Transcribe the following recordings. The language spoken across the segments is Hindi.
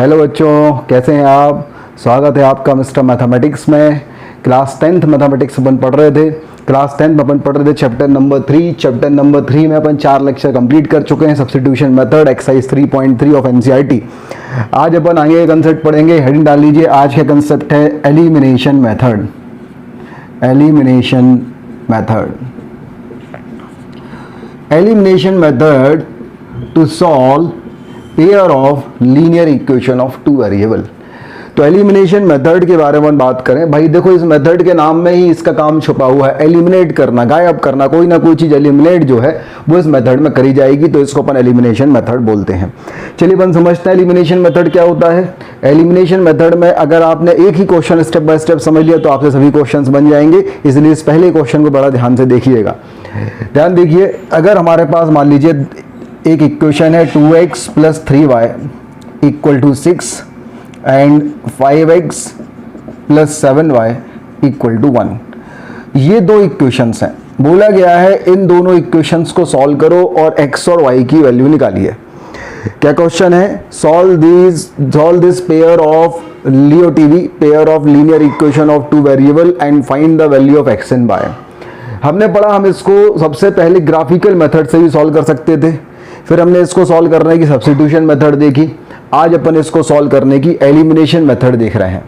हेलो बच्चों, कैसे हैं आप। स्वागत है आपका मिस्टर मैथमेटिक्स में। क्लास 10th मैथमेटिक्स अपन पढ़ रहे थे। क्लास 10th में अपन पढ़ रहे थे चैप्टर नंबर 3। चैप्टर नंबर 3 में अपन 4 लेक्चर कंप्लीट कर चुके हैं। Substitution method exercise 3.3 of NCERT. आज अपन आगे कंसेप्ट पढ़ेंगे। हेडिंग डाल लीजिए, आज का कंसेप्ट है elimination method. Elimination method. Elimination method to solve pair of linear equation of two variable. तो एलिमिनेशन मेथड के बारे में बात करें, भाई देखो इस मेथड के नाम में ही इसका काम छुपा हुआ है। एलिमिनेट करना, गायब करना, कोई ना कोई चीज एलिमिनेट जो है वो इस मेथड में करी जाएगी, तो इसको अपन एलिमिनेशन मेथड बोलते हैं। चलिए अपन समझते हैं एलिमिनेशन मेथड क्या होता है। एलिमिनेशन मेथड में अगर आपने एक ही क्वेश्चन स्टेप बाय स्टेप समझ लिया तो आपसे सभी क्वेश्चंस बन जाएंगे, इसलिए इस पहले क्वेश्चन को बड़ा ध्यान से देखिएगा। ध्यान देखिए, अगर हमारे पास मान लीजिए एक इक्वेशन है 2x + 3y = 6 and 5x + 7y = 1। ये दो इक्वेशंस हैं। बोला गया है इन दोनों इक्वेशंस को सॉल्व करो और x और y की वैल्यू निकालिए। क्या क्वेश्चन है? Solve this pair of LIOTV, pair of linear equation of two variable and find the value of x and y। हमने पढ़ा हम इसको सबसे पहले ग्राफिकल मेथड से भी सॉल्व कर सकते थे, फिर हमने इसको सॉल्व करने की सब्स्टिट्यूशन मेथड देखी। आज अपन इसको सॉल्व करने की एलिमिनेशन मेथड देख रहे हैं।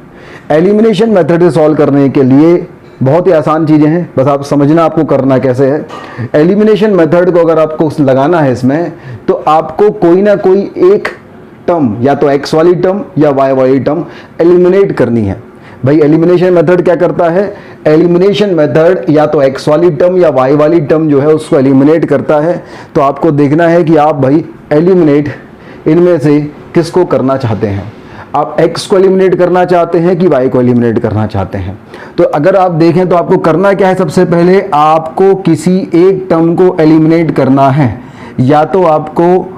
एलिमिनेशन मेथड से सॉल्व करने के लिए बहुत ही आसान चीजें हैं, बस आप समझना आपको करना कैसे है। एलिमिनेशन मेथड को अगर आपको लगाना है इसमें, तो आपको कोई ना कोई एक टर्म, या तो x वाली टर्म या y वाली टर्म एलिमिनेट करनी है। भाई एलिमिनेशन मेथड क्या करता है? एलिमिनेशन मेथड या तो x वाली टर्म या y वाली टर्म जो है उसको एलिमिनेट करता है। तो आपको देखना है कि आप भाई एलिमिनेट इनमें से किसको करना चाहते हैं। आप x को एलिमिनेट करना चाहते हैं कि y को एलिमिनेट करना चाहते हैं। तो अगर आप देखें तो आपको करना क्या है, सबसे पहले आपको किसी एक टर्म को एलिमिनेट करना है। या तो आपको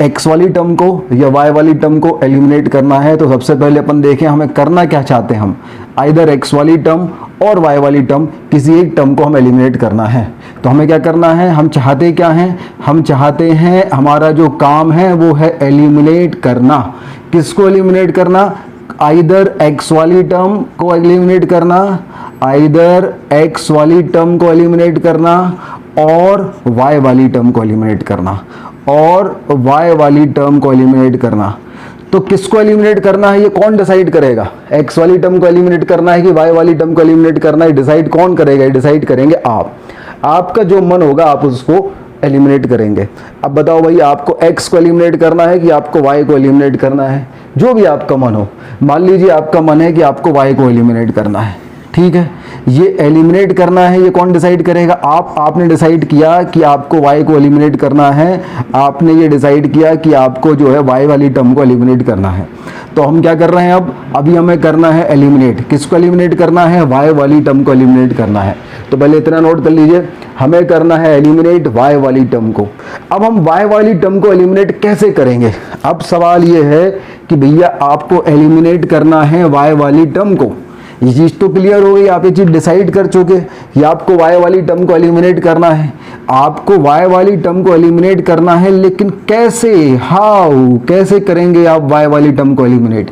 x वाली टर्म को या y वाली टर्म को एलिमिनेट करना है। तो सबसे पहले अपन देखें हमें करना क्या चाहते हैं। हम आइदर x वाली टर्म और y वाली टर्म, किसी एक टर्म को हम एलिमिनेट करना है। तो हमें क्या करना है, हम चाहते क्या हैं? हम चाहते हैं, हमारा जो काम है वो है एलिमिनेट करना। किसको एलिमिनेट करना? आइदर x वाली टर्म को एलिमिनेट करना, आइदर x वाली टर्म को एलिमिनेट करना और y वाली टर्म को एलिमिनेट करना, और y वाली टर्म को एलिमिनेट करना। तो किसको एलिमिनेट करना है ये कौन डिसाइड करेगा? x वाली टर्म को एलिमिनेट करना है कि y वाली टर्म को एलिमिनेट करना है, डिसाइड कौन करेगा? डिसाइड करेंगे आप। आपका जो मन होगा आप उसको एलिमिनेट करेंगे। अब बताओ भाई, आपको x को एलिमिनेट करना है कि आपको y को एलिमिनेट करना है? जो भी आपका मन हो। मान लीजिए आपका मन है कि आपको y को एलिमिनेट करना है, ठीक है। ये एलिमिनेट करना है, ये कौन डिसाइड करेगा? आपने डिसाइड किया कि आपको y को एलिमिनेट करना है। आपने ये डिसाइड किया कि आपको जो है y वाली टर्म को एलिमिनेट करना है। तो हम क्या कर रहे हैं अभी हमें करना है एलिमिनेट। किसको एलिमिनेट करना है? y वाली टर्म को एलिमिनेट करना है। तो पहले इतना नोट कर लीजिए, हमें करना है एलिमिनेट y वाली टर्म को। अब हम y वाली टर्म को एलिमिनेट कैसे करेंगे? अब सवाल ये है कि भैया आपको एलिमिनेट करना है y वाली टर्म को। ये चीज तो क्लियर हो गई, आप ये चीज डिसाइड कर चुके कि आपको y वाली टर्म को एलिमिनेट करना है। आपको y वाली टर्म को एलिमिनेट करना है, लेकिन कैसे? हाउ? कैसे करेंगे आप y वाली टर्म को एलिमिनेट?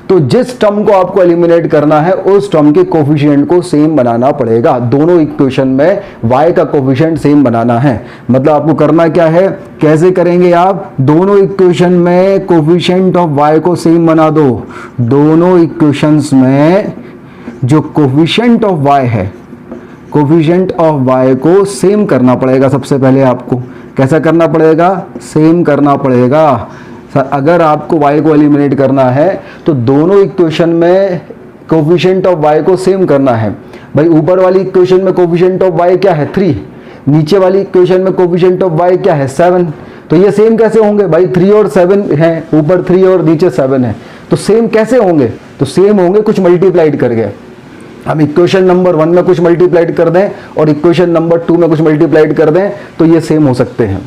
तो जिस टर्म को आपको एलिमिनेट करना है उस टर्म के कोफिशिएंट को सेम बनाना पड़ेगा। दोनों इक्वेशन में y का कोफिशिएंट सेम बनाना है। मतलब आपको करना क्या है, कैसे करेंगे आप? दोनों इक्वेशन में कोफिशिएंट ऑफ y को सेम बना दो। दोनों इक्वेशंस में जो कोफिशिएंट ऑफ y है, कोफिशिएंट ऑफ y को सेम करना पड़ेगा। सबसे पहले आपको कैसा करना पड़ेगा? सेम करना पड़ेगा। अगर आपको y को एलिमिनेट करना है तो दोनों इक्वेशन में कोफिशिएंट ऑफ y को सेम करना है। भाई ऊपर वाली इक्वेशन में कोफिशिएंट ऑफ y क्या है? 3। नीचे वाली इक्वेशन में कोफिशिएंट ऑफ y क्या है? 7। तो ये सेम कैसे होंगे? भाई 3 और 7 है, ऊपर 3 और नीचे 7 है, तो सेम कैसे होंगे? तो सेम होंगे कुछ मल्टीप्लाइड करके। हम इक्वेशन नंबर 1 में कुछ मल्टीप्लाइड कर दें और इक्वेशन नंबर 2 में कुछ मल्टीप्लाइड कर दें तो ये सेम हो सकते हैं।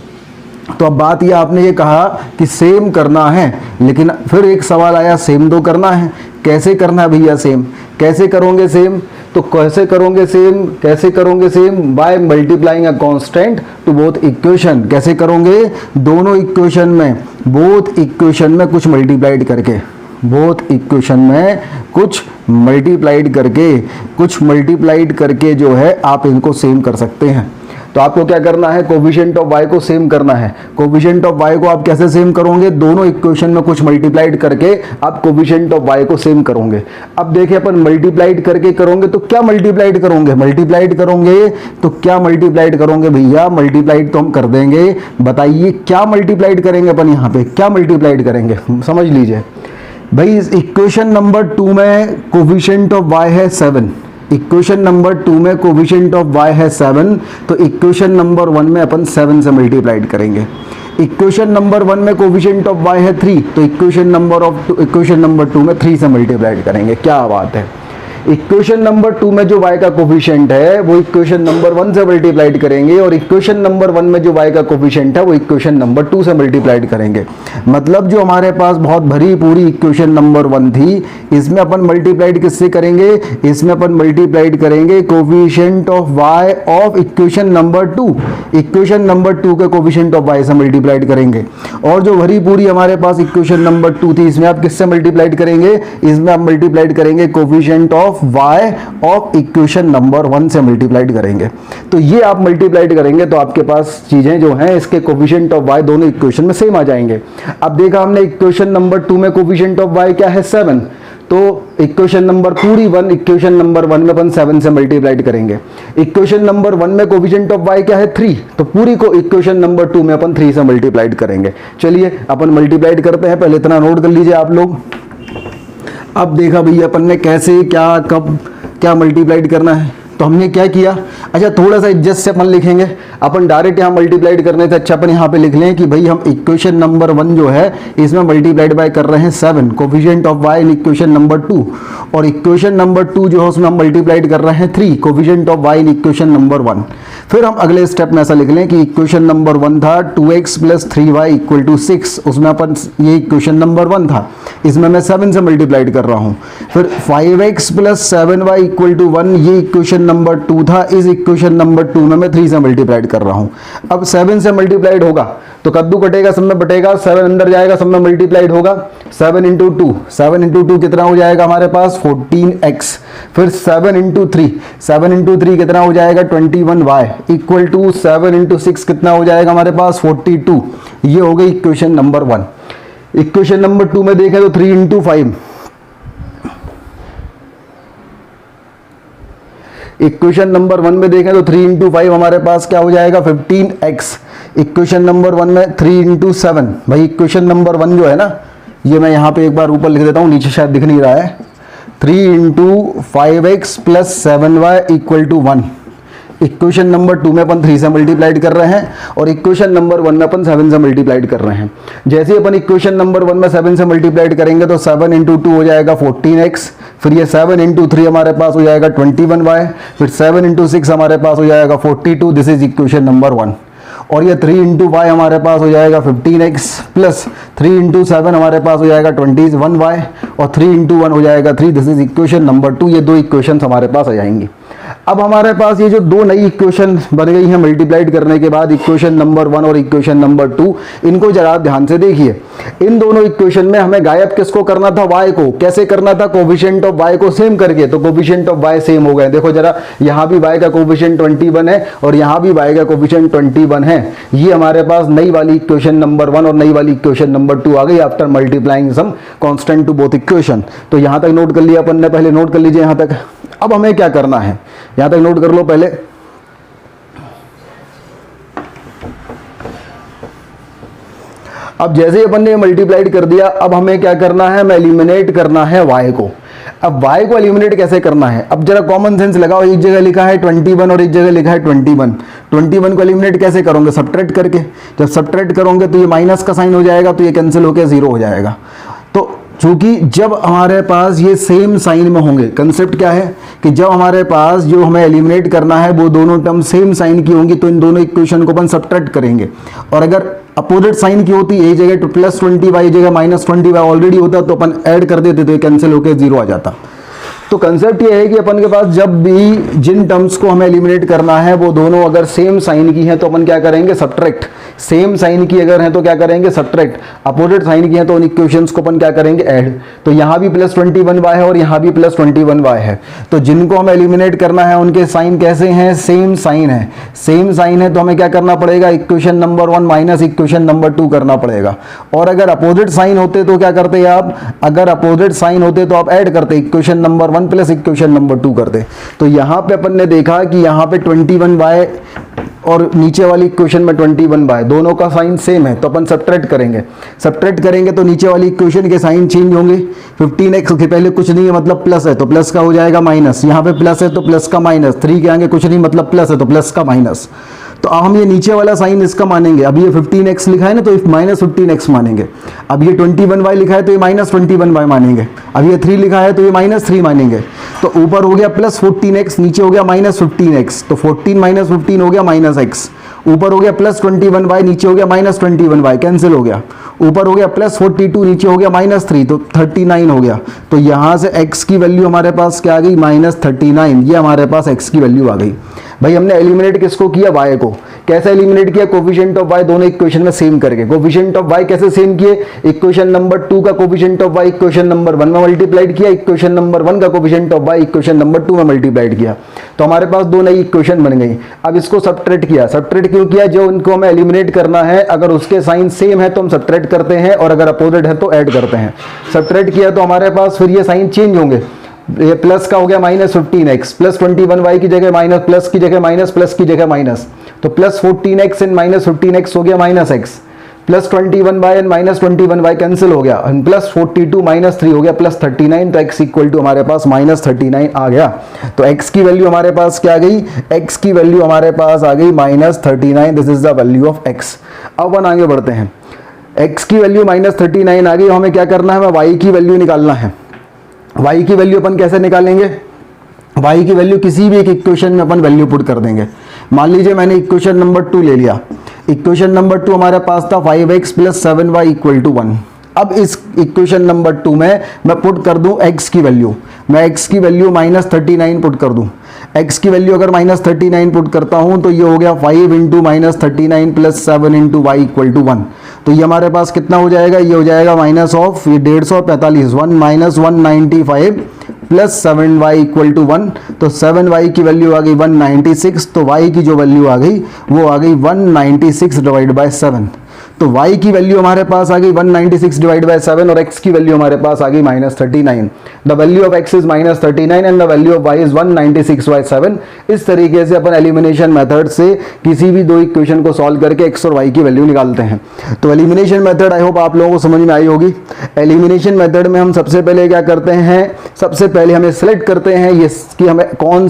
तो अब बात ये आपने ये कहा कि सेम करना है, लेकिन फिर एक सवाल आया सेम तो करना है, कैसे करना है भैया सेम? कैसे करोगे सेम? तो कैसे करोगे सेम? कैसे करोगे same? By multiplying a constant to both equation. कैसे करोगे? दोनों इक्वेशन में, बोथ इक्वेशन में कुछ मल्टीप्लाइड करके। बोथ इक्वेशन में कुछ मल्टीप्लाइड करके जो है आप इनको सेम कर सकते हैं। तो आपको क्या करना है, कोफिशिएंट ऑफ y को सेम करना है। कोफिशिएंट ऑफ y को आप कैसे सेम करोगे, दोनों इक्वेशन में कुछ मल्टीप्लाइड करके आप कोफिशिएंट ऑफ y को सेम करोगे। अब देखिए अपन मल्टीप्लाइड करके करोगे तो क्या मल्टीप्लाइड करोगे, भैया मल्टीप्लाइड तो हम कर देंगे। बताइए क्या मल्टीप्लाइड करेंगे अपन, यहाँ पे क्या मल्टीप्लाइड करेंगे, समझ लीजिए भाई। इस इक्वेशन नंबर 2 में कोफिशिएंट ऑफ y है 7, इक्वेशन नंबर 2 में कोफिशिएंट ऑफ y है 7, तो इक्वेशन नंबर 1 में अपन 7 से मल्टीप्लाइड करेंगे। इक्वेशन नंबर 1 में कोफिशिएंट ऑफ y है 3, तो इक्वेशन नंबर 2 में 3 से मल्टीप्लाइड करेंगे। क्या बात है, इक्वेशन नंबर 2 में जो y का कोफिशिएंट है वो इक्वेशन नंबर 1 से मल्टीप्लाइड करेंगे, और इक्वेशन नंबर 1 में जो y का कोफिशिएंट है वो इक्वेशन नंबर 2 से मल्टीप्लाइड करेंगे। मतलब जो हमारे पास बहुत भरी पूरी इक्वेशन नंबर 1 थी, इसमें अपन मल्टीप्लाइड किससे करेंगे, इसमें अपन मल्टीप्लाइड करेंगे coefficient of y of equation number 2, equation number 2 के कोफिशिएंट ऑफ y से मल्टीप्लाइड करेंगे। और जो भरी पूरी हमारे पास इक्वेशन नंबर 2 थी, इसमें आप किससे मल्टीप्लाइड करेंगे, इसमें आप मल्टीप्लाइड करेंगे coefficient of y of equation number 1 से मल्टीप्लाइड करेंगे। तो ये आप मल्टीप्लाइड करेंगे तो आपके पास चीजें जो हैं इसके कोफिशिएंट ऑफ y दोनों इक्वेशन में सेम आ जाएंगे। अब देखा हमने इक्वेशन नंबर 2 में कोफिशिएंट ऑफ y क्या है 7, तो इक्वेशन नंबर पूरी 1 इक्वेशन नंबर 1 में अपन 7 से मल्टीप्लाइड करेंगे। इक्वेशन नंबर 1 में कोफिशिएंट ऑफ y क्या है 3, तो पूरी को इक्वेशन नंबर 2 में अपन 3 से मल्टीप्लाइड करेंगे। चलिए अपन मल्टीप्लाइड करते हैं, पहले इतना नोट कर लीजिए आप लोग। अब देखा भैया अपन ने कैसे क्या कब क्या मल्टीप्लाइड करना है, तो हमने क्या किया, अच्छा थोड़ा सा एडजस्ट से अपन लिखेंगे। अपन डायरेक्ट यहाँ मल्टीप्लाइड करने से अच्छा अपन यहाँ पे लिख लें कि भाई हम इक्वेशन नंबर 1 जो है इसमें मल्टीप्लाइड बाय कर रहे हैं 7 coefficient of y in equation number 2, और इक्वेशन नंबर 2 जो है उसमें हम मल्टीप्लाइड कर रहे हैं 3 coefficient of y in equation number 1। फिर हम अगले स्टेप में ऐसा लिख लें कि इक्वेशन नंबर 1 था 2x + 3y = 6, उसमें अपन ये इक्वेशन नंबर 1 था, इसमें मैं 7 से मल्टीप्लाइड कर रहा हूँ। फिर 5x + 7y = 1, ये इक्वेशन नंबर 2 था, इस इक्वेशन नंबर 2 में मैं 3 से मल्टीप्लाइड कर रहा हूं। अब 7 से मल्टीप्लाइड होगा तो कद्दू कटेगा, सब में बटेगा, 7 अंदर जाएगा, सब में मल्टीप्लाइड होगा। 7 × 2 कितना हो जाएगा हमारे पास 14x। फिर 7 × 3 कितना हो जाएगा 21y = 7 × 6 कितना हो जाएगा हमारे पास 42। ये हो गई इक्वेशन नंबर 1। इक्वेशन नंबर 2 में देखें तो 3 × 5, इक्वेशन नंबर 1 में देखें तो 3 × 5 हमारे पास क्या हो जाएगा 15x। इक्वेशन नंबर 1 में 3 × 7, भाई इक्वेशन नंबर 1 जो है ना, ये मैं यहाँ पे एक बार ऊपर लिख देता हूँ, नीचे शायद दिख नहीं रहा है। 3 × 5x + 7y = 1। इक्वेशन नंबर 2 में अपन 3 से मल्टीप्लाइड कर रहे हैं, और इक्वेशन नंबर 1 में अपन 7 से मल्टीप्लाइड कर रहे हैं। जैसे ही अपन इक्वेशन नंबर 1 में 7 से मल्टीप्लाइड करेंगे तो 7 × 2 हो जाएगा 14x, फिर ये 7 × 3 हमारे पास हो जाएगा 21y, फिर 7 × 6 हमारे पास हो जाएगा 42। This is equation number 1। और ये 3 × y हमारे पास हो जाएगा 15x प्लस 3 × 7 हमारे पास हो जाएगा 21y, और 3 × 1 हो जाएगा 3। This is equation number 2। ये दो इक्वेशन हमारे पास आ जाएंगी। अब हमारे पास ये जो दो नई इक्वेशन बन गई हैं मल्टीप्लाइड करने के बाद, इक्वेशन नंबर 1 और इक्वेशन नंबर 2, इनको जरा ध्यान से देखिए। इन दोनों इक्वेशन में हमें गायब किसको करना था, y को। कैसे करना था, कोफिशिएंट ऑफ y को सेम करके। तो कोफिशिएंट ऑफ y सेम हो गए। देखो जरा, यहाँ भी y का कोफिशिएंट 21 है और यहाँ भी y का कोफिशिएंट 21 है। ये हमारे पास नई वाली इक्वेशन नंबर 1 और नई वाली इक्वेशन नंबर 2 आ गई after multiplying some constant to both equation. तो यहाँ तक नोट कर लिया अपन ने, पहले नोट कर लीजिए यहाँ तक। अब हमें क्या करना है, यहां तक नोट कर लो पहले। अब जैसे ही अपन ने मल्टीप्लाइड कर दिया, अब हमें क्या करना है, हमें एलिमिनेट करना है y को। अब y को एलिमिनेट कैसे करना है, अब जरा कॉमन सेंस लगाओ। एक जगह लिखा है 21 और एक जगह लिखा है 21। 21 को एलिमिनेट कैसे करोगे, सब्ट्रैक्ट करके। जब सब्ट्रैक्ट करोगे तो ये माइनस का साइन हो जाएगा, तो ये कैंसिल होकर 0 हो जाएगा। तो चूंकि जब हमारे पास ये सेम साइन में होंगे, कंसेप्ट क्या है कि जब हमारे पास जो हमें एलिमिनेट करना है वो दोनों टर्म सेम साइन की होंगी, तो इन दोनों इक्वेशन को अपन सब्ट्रैक्ट करेंगे। और अगर अपोजिट साइन की होती, एक जगह +20y, एक जगह -20y ऑलरेडी होता, तो अपन ऐड कर देते तो ये कैंसिल होकर 0 आ जाता। तो कंसेप्ट ये है कि अपन के पास जब भी जिन टर्म्स को हमें एलिमिनेट करना है वो दोनों अगर सेम साइन की हैं तो अपन क्या करेंगे, सब्ट्रैक्ट। सेम साइन की अगर है तो क्या करेंगे सब्ट्रैक्ट, अपोजिट साइन की है तो उन इक्वेशंस को अपन क्या करेंगे ऐड। तो यहाँ भी प्लस 21y है और यहाँ भी प्लस 21y है, तो जिनको हमें एलिमिनेट करना है उनके साइन कैसे हैं, सेम साइन है। सेम साइन है तो हमें क्या करना पड़ेगा, equation number 1 minus equation number 2 करना पड़ेगा। और अगर अपोजिट साइन होते तो क्या करते आप, अगर अपोजिट साइन होते तो आप ऐड करते, equation number 1 plus equation number 2 करते। तो यहाँ पे अपन ने देखा कि यहाँ पे 21y और नीचे वाली इक्वेशन में 21y, दोनों का साइन सेम है, तो अपन सब्ट्रैक्ट करेंगे। सब्ट्रैक्ट करेंगे तो नीचे वाली इक्वेशन के साइन चेंज होंगे। 15x के पहले कुछ नहीं है मतलब प्लस है तो प्लस का हो जाएगा माइनस, यहाँ पे प्लस है तो प्लस का माइनस, 3 के आगे कुछ नहीं मतलब प्लस है तो प्लस का माइनस। तो हम ये नीचे वाला साइन इसका मानेंगे, अब ये 15x लिखा है ना तो माइनस 15x मानेंगे। अब ये 21y लिखा है तो ये माइनस 21y मानेंगे। अब ये 3 लिखा है तो ये माइनस 3 मानेंगे। तो ऊपर हो गया प्लस 14x, नीचे हो गया माइनस 15x, तो 14 माइनस 15 हो गया माइनस x। ऊपर हो गया प्लस 21y, नीचे हो गया माइनस 21y, कैंसिल हो गया। ऊपर हो गया प्लस 42, नीचे हो गया माइनस 3, तो 39 हो गया। तो यहाँ से x की वैल्यू हमारे पास क्या आ गई, माइनस 39। ये हमारे पास x की वैल्यू आ गई। भाई हमने एलिमिनेट किसको किया, y को। कैसे एलिमिनेट किया, कोफिशिएंट ऑफ y दोनों इक्वेशन में सेम करके। कोफिशिएंट ऑफ y कैसे सेम किए, इक्वेशन नंबर 2 का coefficient of y equation number 1 में मल्टीप्लाइड किया, इक्वेशन नंबर 1 का coefficient of y equation number 2 में मल्टीप्लाइड किया। तो हमारे पास दो नई इक्वेशन बन गई। अब इसको सब्ट्रैक्ट किया। सब्ट्रैक्ट क्यों किया, जो उनको हमें एलिमिनेट करना है अगर उसके साइन सेम है तो हम सब्ट्रैक्ट करते हैं, और अगर अपोजिट है तो ऐड करते हैं। सब्ट्रैक्ट किया तो हमारे पास फिर ये साइन चेंज होंगे। ये प्लस का हो गया माइनस 15x, प्लस 21y की जगह माइनस, प्लस की जगह माइनस, प्लस की जगह माइनस, तो plus 14x and minus 15x हो गया minus x, plus 21y and minus 21y cancel हो गया, प्लस 42 माइनस 3 हो गया प्लस 39, तो x इक्वल टू हमारे पास माइनस 39 आ गया। तो x की वैल्यू हमारे पास क्या आ गई, x की वैल्यू हमारे पास आ गई minus 39। This is the value of x। अब अपन आगे बढ़ते हैं। x की वैल्यू माइनस 39 आ गई, हमें क्या करना है, हमें y की वैल्यू निकालना है। y की वैल्यू अपन कैसे निकालेंगे, y की वैल्यू किसी भी एक इक्वेशन में अपन वैल्यू पुट कर देंगे। मान लीजिए मैंने इक्वेशन नंबर 2 ले लिया। इक्वेशन नंबर 2 हमारे पास था 5x plus 7y equal to 1। अब इस इक्वेशन नंबर 2 में मैं पुट कर दूं x की वैल्यू, मैं x की वैल्यू माइनस 39 पुट कर दूं। x की वैल्यू अगर माइनस 39 पुट करता हूं तो ये हो गया 5 into minus 39 plus 7 into Y equal to 1। तो ये हमारे पास कितना हो जाएगा, ये हो जाएगा माइनस ऑफ ये 145, 1 minus 195 plus 7y equal to 1। तो 7y की वैल्यू आ गई 196, तो y की जो वैल्यू आ गई वो आ गई 196 डिवाइड बाय 7। तो y की वैल्यू हमारे पास आ गई 196 डिवाइड बाय 7 और x की वैल्यू हमारे पास आ गई minus 39। The value of x is minus 39 and the value of y is 196 by 7। इस तरीके से अपन एलिमिनेशन मेथड से किसी भी दो इक्वेशन को सॉल्व करके x और y की वैल्यू निकालते हैं। तो एलिमिनेशन मेथड आई होप आप लोगों को समझ में आई होगी। एलिमिनेशन मेथड में हम सबसे पहले क्या करते हैं, सबसे पहले हमें सिलेक्ट करते हैं ये कि हमें कौन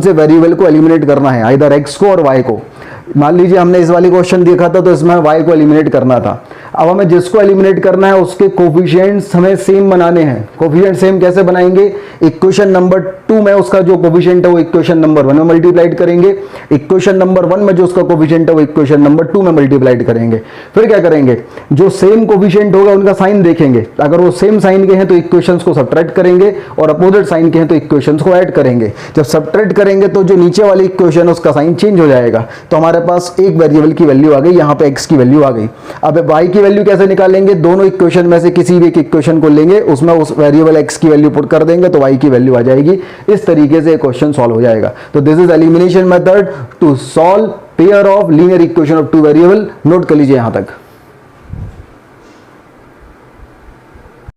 से वेरिएबल को एलिमिनेट करना है, आइदर x को और y को। मान लीजिए हमने इस वाली क्वेश्चन देखा था तो इसमें y को एलिमिनेट करना था। अब हमें जिसको एलिमिनेट करना है उसके कोफिशिएंट्स हमें सेम बनाने हैं। कोफिशिएंट सेम कैसे बनाएंगे, इक्वेशन नंबर 2 में उसका जो कोफिशिएंट है वो इक्वेशन नंबर 1 में मल्टीप्लाइड करेंगे, इक्वेशन नंबर 1 में जो उसका कोफिशिएंट है वो इक्वेशन नंबर 2 में मल्टीप्लाइड करेंगे। फिर क्या करेंगे, जो सेम कोफिशिएंट होगा उनका साइन देखेंगे, अगर वो सेम साइन के हैं तो इक्वेशंस को सब्ट्रैक्ट करेंगे और अपोजिट साइन के हैं तो इक्वेशंस को ऐड करेंगे। जब सब्ट्रैक्ट करेंगे तो जो नीचे वाली इक्वेशन है उसका साइन चेंज हो जाएगा। तो हमारे पास एक वेरिएबल की वैल्यू आ गई, यहाँ पे x की वैल्यू आ गई। अब y की वैल्यू कैसे निकालेंगे, दोनों इक्वेशन में से किसी भी एक इक्वेशन को लेंगे, उसमें उस वेरिएबल x की वैल्यू पुट कर देंगे तो y की वैल्यू आ जाएगी। इस तरीके से क्वेश्चन सॉल्व हो जाएगा। तो this is elimination method to solve pair of linear equation of two variable. Note कर लीजिए यहां तक।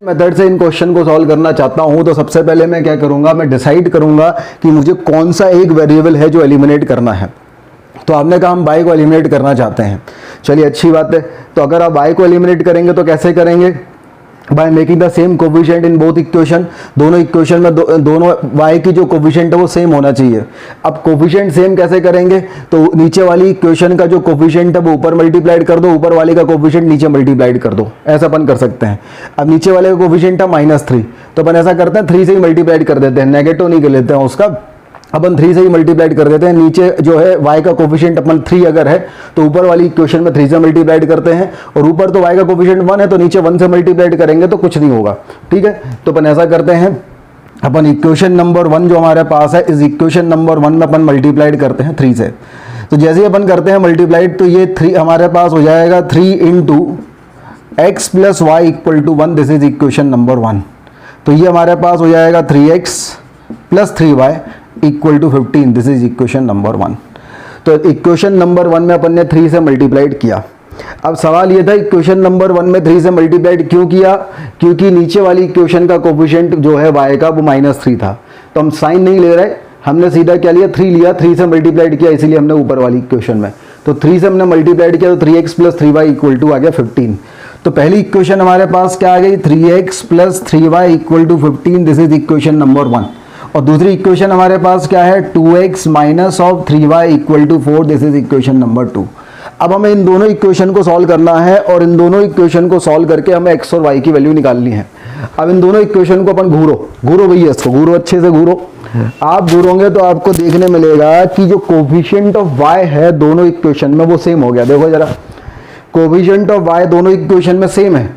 मेथड से इन क्वेश्चन को सॉल्व करना चाहता हूं तो सबसे पहले मैं क्या करूंगा, मैं डिसाइड करूंगा कि मुझे कौन सा एक वेरिएबल है जो एलिमिनेट करना है। तो आपने कहा हम y को एलिमिनेट करना चाहते हैं, चलिए अच्छी बात है। तो अगर आप y को एलिमिनेट करेंगे तो कैसे करेंगे, by making the same coefficient in both equation. दोनों इक्वेशन में दोनों y की जो कोफिशिएंट है वो सेम होना चाहिए। अब कोफिशिएंट सेम कैसे करेंगे, तो नीचे वाली इक्वेशन का जो कोफिशिएंट है वो ऊपर मल्टीप्लाइड कर दो, ऊपर वाले का कोफिशिएंट नीचे मल्टीप्लाइड कर दो, ऐसा अपन कर सकते हैं। अब नीचे वाले का कोफिशिएंट है -3, तो अपन ऐसा करते हैं 3 से ही मल्टीप्लाइड कर देते हैं, नेगेटिव नहीं कर लेते हैं उसका, अपन 3 से ही मल्टीप्लाइड कर देते हैं। नीचे जो है y का कोफिशिएंट अपन 3 अगर है तो ऊपर वाली इक्वेशन में 3 से मल्टीप्लाइड करते हैं, और ऊपर तो y का कोफिशिएंट 1 है तो नीचे 1 से मल्टीप्लाइड करेंगे तो कुछ नहीं होगा। ठीक है, तो अपन ऐसा करते हैं, अपन इक्वेशन नंबर 1 जो हमारे पास है इस इक्वेशन नंबर 1 में अपन मल्टीप्लाइड करते हैं 3 से। तो जैसे ही अपन करते हैं मल्टीप्लाइड, तो ये 3 हमारे पास हो जाएगा 3 into x plus Y equal to 1, this is equation number 1। तो ये हमारे पास हो जाएगा 3x plus 3y equal to 15, this is equation number 1। तो इक्वेशन नंबर 1 में अपन ने 3 से मल्टीप्लाइड किया। अब सवाल ये था इक्वेशन नंबर 1 में 3 से मल्टीप्लाइड क्यों किया, क्योंकि नीचे वाली इक्वेशन का कोफिशिएंट जो है y का वो -3 था, तो हम साइन नहीं ले रहे, हमने सीधा क्या लिया 3 लिया, 3 से मल्टीप्लाइड किया, इसीलिए हमने ऊपर वाली इक्वेशन में तो 3 से हमने मल्टीप्लाइड किया, तो 3x plus 3y equal to आ गया 15। तो पहली इक्वेशन हमारे पास क्या आ गई 3x plus 3y equal to 15, this is equation number 1। और दूसरी इक्वेशन हमारे पास क्या है 2x minus of 3y equal to 4, this is equation number 2। अब हमें इन दोनों इक्वेशन को सॉल्व करना है और इन दोनों इक्वेशन को सॉल्व करके हमें x और y की वैल्यू निकालनी है। अब इन दोनों इक्वेशन को अपन घूरो भैया, इसको घूरो, अच्छे से घूरो। आप घूरोगे तो आपको देखने मिलेगा कि जो कोफिशिएंट ऑफ y है दोनों इक्वेशन में वो सेम हो गया। देखो जरा, कोफिशिएंट ऑफ y दोनों इक्वेशन में सेम है।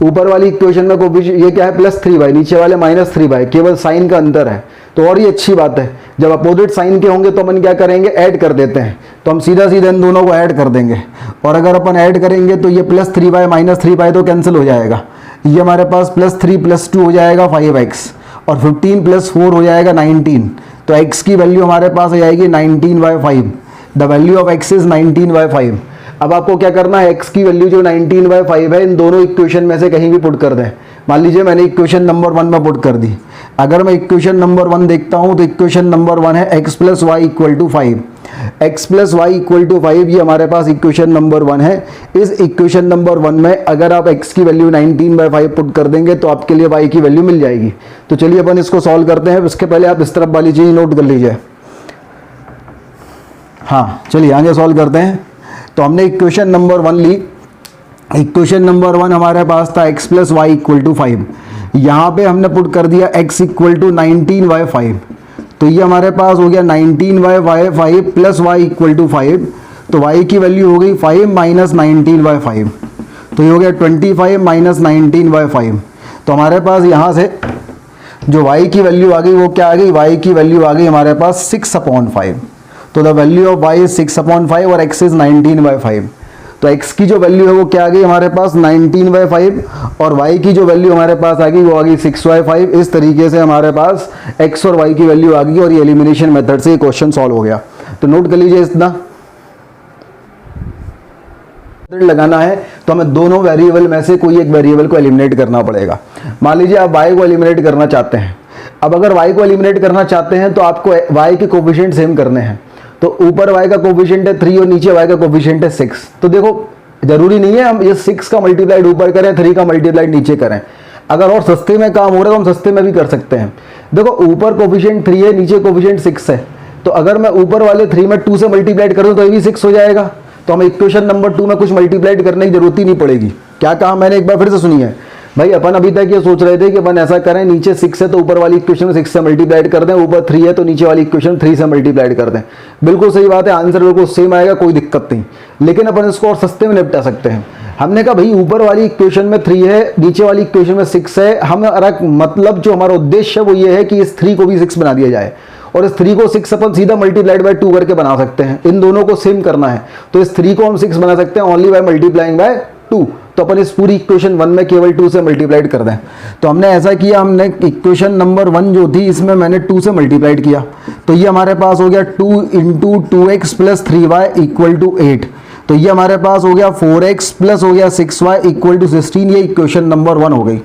ऊपर वाली इक्वेशन में कोफिशिएंट ये क्या है +3y, नीचे वाले -3y, केवल साइन का अंतर है। तो और ये अच्छी बात है, जब अपोजिट साइन के होंगे तो अपन क्या करेंगे ऐड कर देते हैं, तो हम सीधा सीधा इन दोनों को ऐड कर देंगे। और अगर अपन ऐड करेंगे तो ये +3y -3y तो कैंसिल हो जाएगा, ये हमारे पास +3 + 2 हो जाएगा 5x और 15 + 4 हो जाएगा 19। तो x की वैल्यू हमारे पास आ जाएगी 19/5। The value of x is 19/5। अब आपको क्या करना है, x की वैल्यू जो 19/5 है इन दोनों इक्वेशन में से कहीं भी पुट कर दें। मान लीजिए मैंने इक्वेशन नंबर 1 में पुट कर दी। अगर मैं इक्वेशन नंबर 1 देखता हूं तो इक्वेशन नंबर 1 है x plus Y equal to 5। x plus Y equal to 5 ये हमारे पास इक्वेशन नंबर 1 है। इस इक्वेशन नंबर 1 में अगर आप x की वैल्यू 19/5 पुट कर देंगे तो आपके लिए y की वैल्यू मिल जाएगी। तो चलिए अपन इसको सॉल्व करते हैं। उसके पहले आप इस तरफ वाली चीज नोट कर लीजिए। हाँ चलिए आगे सॉल्व करते हैं। तो हमने इक्वेशन नंबर 1 ली। इक्वेशन नंबर 1 हमारे पास था x plus Y equal to 5। यहाँ पे हमने पुट कर दिया x इक्वल टू 19/5। तो ये हमारे पास हो गया 19/5 प्लस y इक्वल टू 5। तो y की वैल्यू हो गई 5 माइनस 19/5। तो ये हो गया 25 माइनस 19/5। तो हमारे पास यहाँ से जो y की वैल्यू आ गई वो क्या आ गई, y की वैल्यू आ गई हमारे पास 6/5। तो the value of y is 6/5 और x इज 19/5। तो x की जो वैल्यू है वो क्या आ गई हमारे पास 19/5 और y की जो वैल्यू हमारे पास आ गई वो आ गई 6/5। इस तरीके से हमारे पास x और y की वैल्यू आ गई और ये एलिमिनेशन मेथड से ये क्वेश्चन सॉल्व हो गया। तो नोट कर लीजिए इतना लगाना है तो हमें दोनों वेरिएबल में से कोई एक वेरिएबल को एलिमिनेट करना पड़ेगा। मान लीजिए आप y को एलिमिनेट करना चाहते हैं। अब अगर y को एलिमिनेट करना चाहते हैं तो आपको y के कोफिशिएंट सेम करने हैं। तो ऊपर y का कोफिशिएंट है 3 और नीचे y का कोफिशिएंट है 6। तो देखो जरूरी नहीं है हम ये 6 का मल्टीप्लाइड ऊपर करें 3 का मल्टीप्लाइड नीचे करें। अगर और सस्ते में काम हो रहा है तो हम सस्ते में भी कर सकते हैं। देखो ऊपर कोफिशिएंट 3 है नीचे कोफिशिएंट 6 है। तो अगर मैं ऊपर वाले 3 में 2 से मल्टीप्लाइड करूं तो ये भी 6 हो जाएगा। तो हमें इक्वेशन नंबर 2 में कुछ मल्टीप्लाइड करने की जरूरत ही नहीं पड़ेगी। क्या कहा मैंने, एक बार फिर से सुनिए भाई। अपन अभी तक ये सोच रहे थे कि अपन ऐसा करें नीचे 6 है तो ऊपर वाली इक्वेशन 6 से मल्टीप्लाइड कर दें, ऊपर 3 है तो नीचे वाली इक्वेशन 3 से मल्टीप्लाइड कर दें। बिल्कुल सही बात है, आंसर बिल्कुल सेम आएगा, कोई दिक्कत नहीं। लेकिन अपन इसको और सस्ते में निपटा सकते हैं। हमने कहा भाई ऊपर वाली इक्वेशन में 3 है नीचे वाली इक्वेशन में 6 है। हमारा मतलब जो हमारा उद्देश्य है वो ये है कि इस 3 को भी 6 बना दिया जाए और इस 3 को 6 अपन सीधा मल्टीप्लाइड बाय 2 करके बना सकते हैं। इन दोनों को सेम करना है तो इस 3 को हम 6 बना सकते हैं ओनली बाय मल्टीप्लाइंग बाय 2। तो अपन इस पूरी इक्वेशन 1 में केवल 2 से मल्टीप्लाइड कर दें। तो हमने ऐसा किया, हमने इक्वेशन नंबर 1 जो थी इसमें मैंने 2 से मल्टीप्लाइड किया। तो ये हमारे पास हो गया 2 into 2x plus 3y equal to 8। तो ये हमारे पास हो गया 4x प्लस हो गया 6y इक्वल टू 16। ये इक्वेशन नंबर 1 हो गई।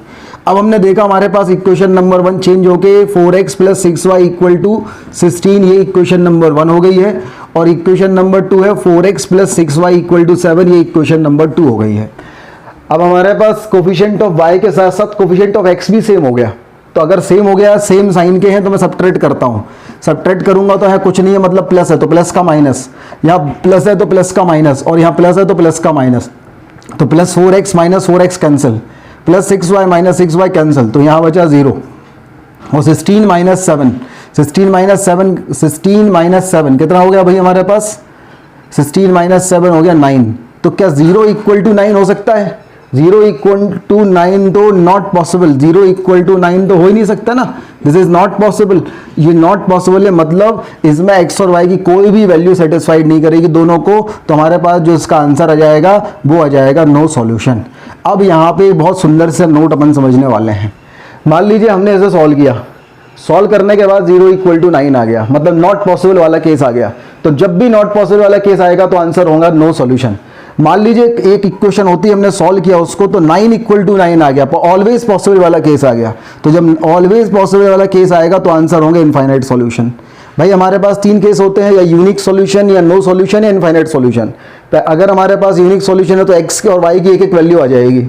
अब हमने देखा हमारे पास इक्वेशन नंबर 1 चेंज होके 4x plus 6y equal to 16। ये इक्वेशन नंबर 1 हो गई है। और इक्वेशन नंबर 2 है 4x plus 6y equal to 7। ये इक्वेशन नंबर 2 हो गई है। अब हमारे पास कोफिशिएंट ऑफ y के साथ साथ कोफिशिएंट ऑफ x भी सेम हो गया। तो अगर सेम हो गया, सेम साइन के हैं तो मैं सब्ट्रैक्ट करता हूँ। सब्ट्रैक्ट करूंगा तो है कुछ नहीं है, मतलब प्लस है तो प्लस का माइनस, यहाँ प्लस है तो प्लस का माइनस और यहाँ प्लस है तो प्लस का माइनस। तो plus 4x minus 4x cancel, plus 6y minus 6y cancel. तो यहाँ बचा 0 और 16 माइनस 7, 16 माइनस 7 कितना हो गया भाई हमारे पास, 16 माइनस 7 हो गया 9। तो क्या 0 इक्वल टू 9 हो सकता है? 0 इक्वल टू 9 तो नॉट पॉसिबल, 0 इक्वल टू 9 तो हो ही नहीं सकता ना, दिस इज नॉट पॉसिबल। ये नॉट पॉसिबल है मतलब इसमें x और y की कोई भी वैल्यू सेटिस्फाइड नहीं करेगी दोनों को, तो हमारे पास जो इसका आंसर आ जाएगा वो आ जाएगा नो सॉल्यूशन। अब यहाँ पे एक बहुत सुंदर से नोट अपन समझने वाले हैं। मान लीजिए हमने इसे सॉल्व किया, सॉल्व करने के बाद 0 इक्वल टू 9 आ गया, मतलब नॉट पॉसिबल वाला केस आ गया। तो जब भी नॉट पॉसिबल वाला केस आएगा तो आंसर होगा नो सॉल्यूशन। मान लीजिए एक इक्वेशन होती है, हमने सॉल्व किया उसको, तो 9 इक्वल टू 9 आ गया, ऑलवेज पॉसिबल वाला केस आ गया। तो जब ऑलवेज पॉसिबल वाला केस आएगा तो आंसर होंगे इनफाइनाइट सॉल्यूशन। भाई हमारे पास तीन केस होते हैं, या यूनिक सॉल्यूशन, या नो सॉल्यूशन, या इनफाइनाइट सॉल्यूशन। अगर हमारे पास यूनिक सॉल्यूशन है तो एक्स और वाई की एक एक वैल्यू आ जाएगी।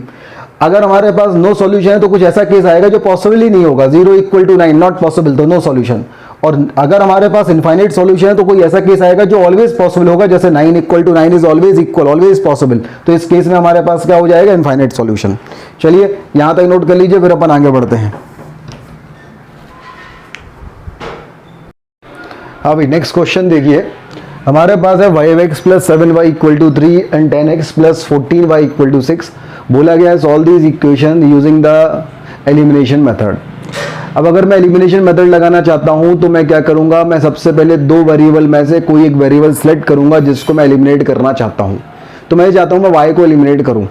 अगर हमारे पास नो सॉल्यूशन है तो कुछ ऐसा केस आएगा जो पॉसिबल ही नहीं होगा, 0 इक्वल टू 9 नॉट पॉसिबल, तो नो सॉल्यूशन। और अगर हमारे पास इनफाइनाइट सॉल्यूशन है तो कोई ऐसा केस आएगा जो ऑलवेज पॉसिबल होगा, जैसे 9 equal to 9 is always equal, always possible. तो इस केस में हमारे पास क्या हो जाएगा, इनफाइनाइट सॉल्यूशन। चलिए यहां तक नोट कर लीजिए, फिर अपन आगे बढ़ते हैं। हाँ भाई नेक्स्ट क्वेश्चन देखिए, हमारे पास है 5x plus 7y equal to 3 and 10x plus 14y equal to 6। बोला गया है solve these equation using the elimination method. अब अगर मैं एलिमिनेशन मेथड लगाना चाहता हूं तो मैं क्या करूंगा, मैं सबसे पहले दो वेरिएबल में से कोई एक वेरिएबल सेलेक्ट करूंगा जिसको मैं एलिमिनेट करना चाहता हूं। तो मैं चाहता हूं मैं y को एलिमिनेट करूं।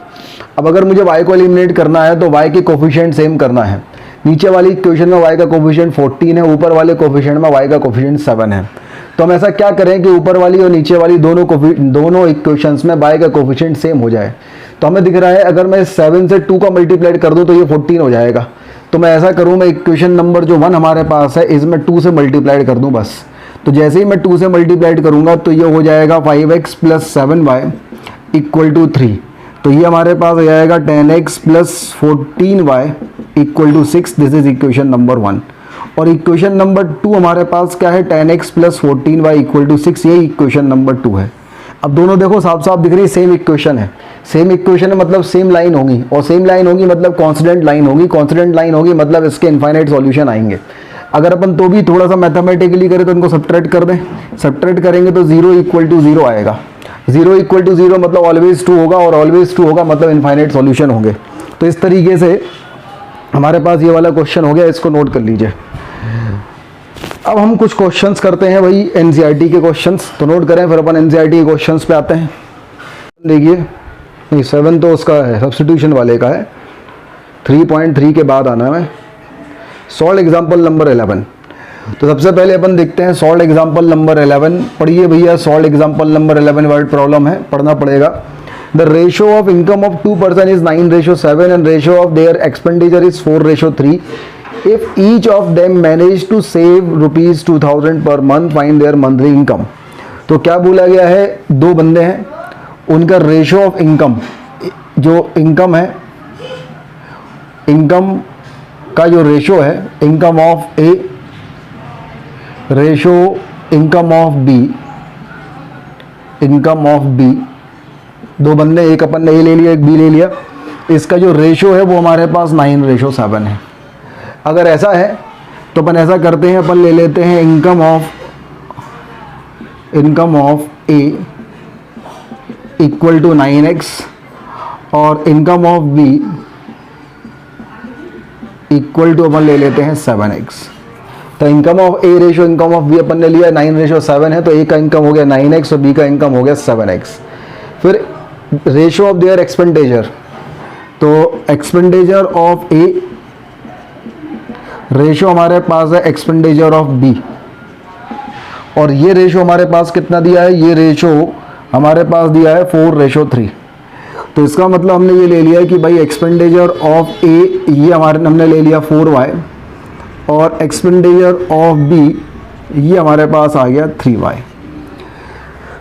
अब अगर मुझे y को एलिमिनेट करना है तो y के कोफिशिएंट सेम करना है। नीचे वाली इक्वेशन में y का कोफिशिएंट 14 है, ऊपर वाले कोफिशिएंट में y का कोफिशिएंट 7 है। तो हम ऐसा क्या करें कि ऊपर वाली और नीचे वाली दोनों इक्वेशंस में y का कोफिशिएंट सेम हो जाए। तो हमें दिख रहा है अगर मैं 7 से 2 का मल्टीप्लाइड कर दूं तो ये 14 हो जाएगा। तो मैं ऐसा करूं, मैं इक्वेशन नंबर जो 1 हमारे पास है इसमें 2 से मल्टीप्लाइड कर दूं बस। तो जैसे ही मैं 2 से मल्टीप्लाइड करूंगा तो ये हो जाएगा 5x plus 7y equal to 3। तो ये हमारे पास आ जाएगा 10x plus 14y equal to 6। This is equation number 1। और इक्वेशन नंबर 2 हमारे पास क्या है, 10x plus 14y equal to 6। ये इक्वेशन नंबर 2 है। अब दोनों देखो साफ साफ दिख रही है, सेम इक्वेशन है। सेम इक्वेशन है मतलब सेम लाइन होगी, और सेम लाइन होगी मतलब कांस्टेंट लाइन होगी, कांस्टेंट लाइन होगी मतलब इसके इनफाइनाइट सॉल्यूशन आएंगे। अगर अपन तो भी थोड़ा सा मैथमेटिकली करें तो इनको सब्ट्रैक्ट कर दें, सब्ट्रैक्ट करेंगे तो 0 इक्वल टू 0 आएगा। 0 इक्वल टू 0 मतलब ऑलवेज 2 होगा, और ऑलवेज 2 होगा मतलब इनफाइनाइट सॉल्यूशन होंगे। तो इस तरीके से हमारे पास ये वाला क्वेश्चन हो गया, इसको नोट कर लीजिए। अब हम कुछ क्वेश्चंस करते हैं भाई एनसीईआरटी के क्वेश्चंस, तो नोट करें फिर अपन एनसीईआरटी के क्वेश्चंस पे आते हैं। देखिए नहीं 7 तो उसका है सब्स्टिट्यूशन वाले का है, 3.3 के बाद आना है। Solve example number 11। तो सबसे पहले अपन देखते हैं सॉल्व एग्जाम्पल नंबर 11। पढ़िए भैया, solve example number 11 word problem है, पढ़ना पड़ेगा। The ratio of income of 2 person is 9:7 and ratio of their expenditure is 4:3। If each of them manage to save rupees 2000 per month, find their monthly income। तो क्या बोला गया है, दो बंदे हैं, उनका रेशियो ऑफ इनकम, जो इनकम है, इनकम का जो रेशियो है, income of A ratio income of B, income of B, दो बंदे, एक अपन ने ए ले लिया एक बी ले लिया, इसका जो रेशियो है वो हमारे पास 9:7 है। अगर ऐसा है तो अपन ऐसा करते हैं, अपन ले लेते हैं income of A equal to 9x और income of B equal to अपन ले लेते हैं 7x। तो income of A ratio income of B अपन ने लिया 9:7 है, तो ए का इनकम हो गया 9x और बी का इनकम हो गया 7x। फिर रेशियो ऑफ देयर एक्सपेंडिचर, तो एक्सपेंडिचर ऑफ ए रेशियो हमारे पास है एक्सपेंडिचर ऑफ बी, और ये रेशियो हमारे पास कितना दिया है, ये रेशियो हमारे पास दिया है 4:3। तो इसका मतलब हमने ये ले लिया कि भाई एक्सपेंडिचर ऑफ ए ये हमने ले लिया 4y और एक्सपेंडिचर ऑफ बी ये हमारे पास आ गया 3y।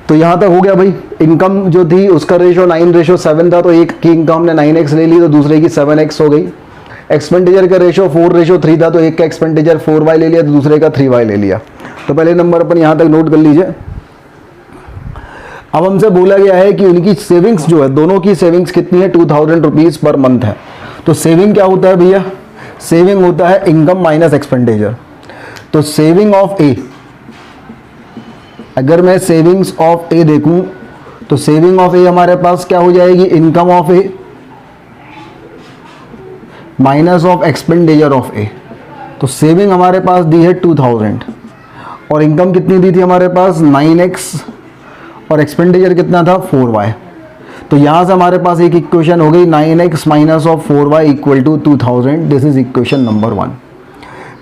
तो यहाँ तक हो गया भाई। इनकम जो थी उसका रेशियो 9:7 था, तो एक की इनकम हमने 9x ले ली तो दूसरे की 7x हो गई। एक्सपेंडिचर का रेशियो 4:3 था, तो एक का एक्सपेंडिचर 4y ले लिया तो दूसरे का 3y ले लिया। तो पहले नंबर अपन यहाँ तक नोट कर लीजिए। अब हमसे बोला गया है कि उनकी सेविंग्स जो है, दोनों की सेविंग्स कितनी है, 2000 रुपीज़ पर मंथ है। तो सेविंग क्या होता है भैया, सेविंग होता है इनकम माइनस एक्सपेंडिचर। तो सेविंग ऑफ ए, अगर मैं सेविंग्स ऑफ ए देखूं तो सेविंग ऑफ ए हमारे पास क्या हो जाएगी, income of A minus of expenditure of A. तो सेविंग हमारे पास दी है 2000 और इनकम कितनी दी थी हमारे पास 9x और एक्सपेंडिचर कितना था 4y। तो यहाँ से हमारे पास एक इक्वेशन हो गई 9x minus of 4y equal to 2000। This is equation number 1।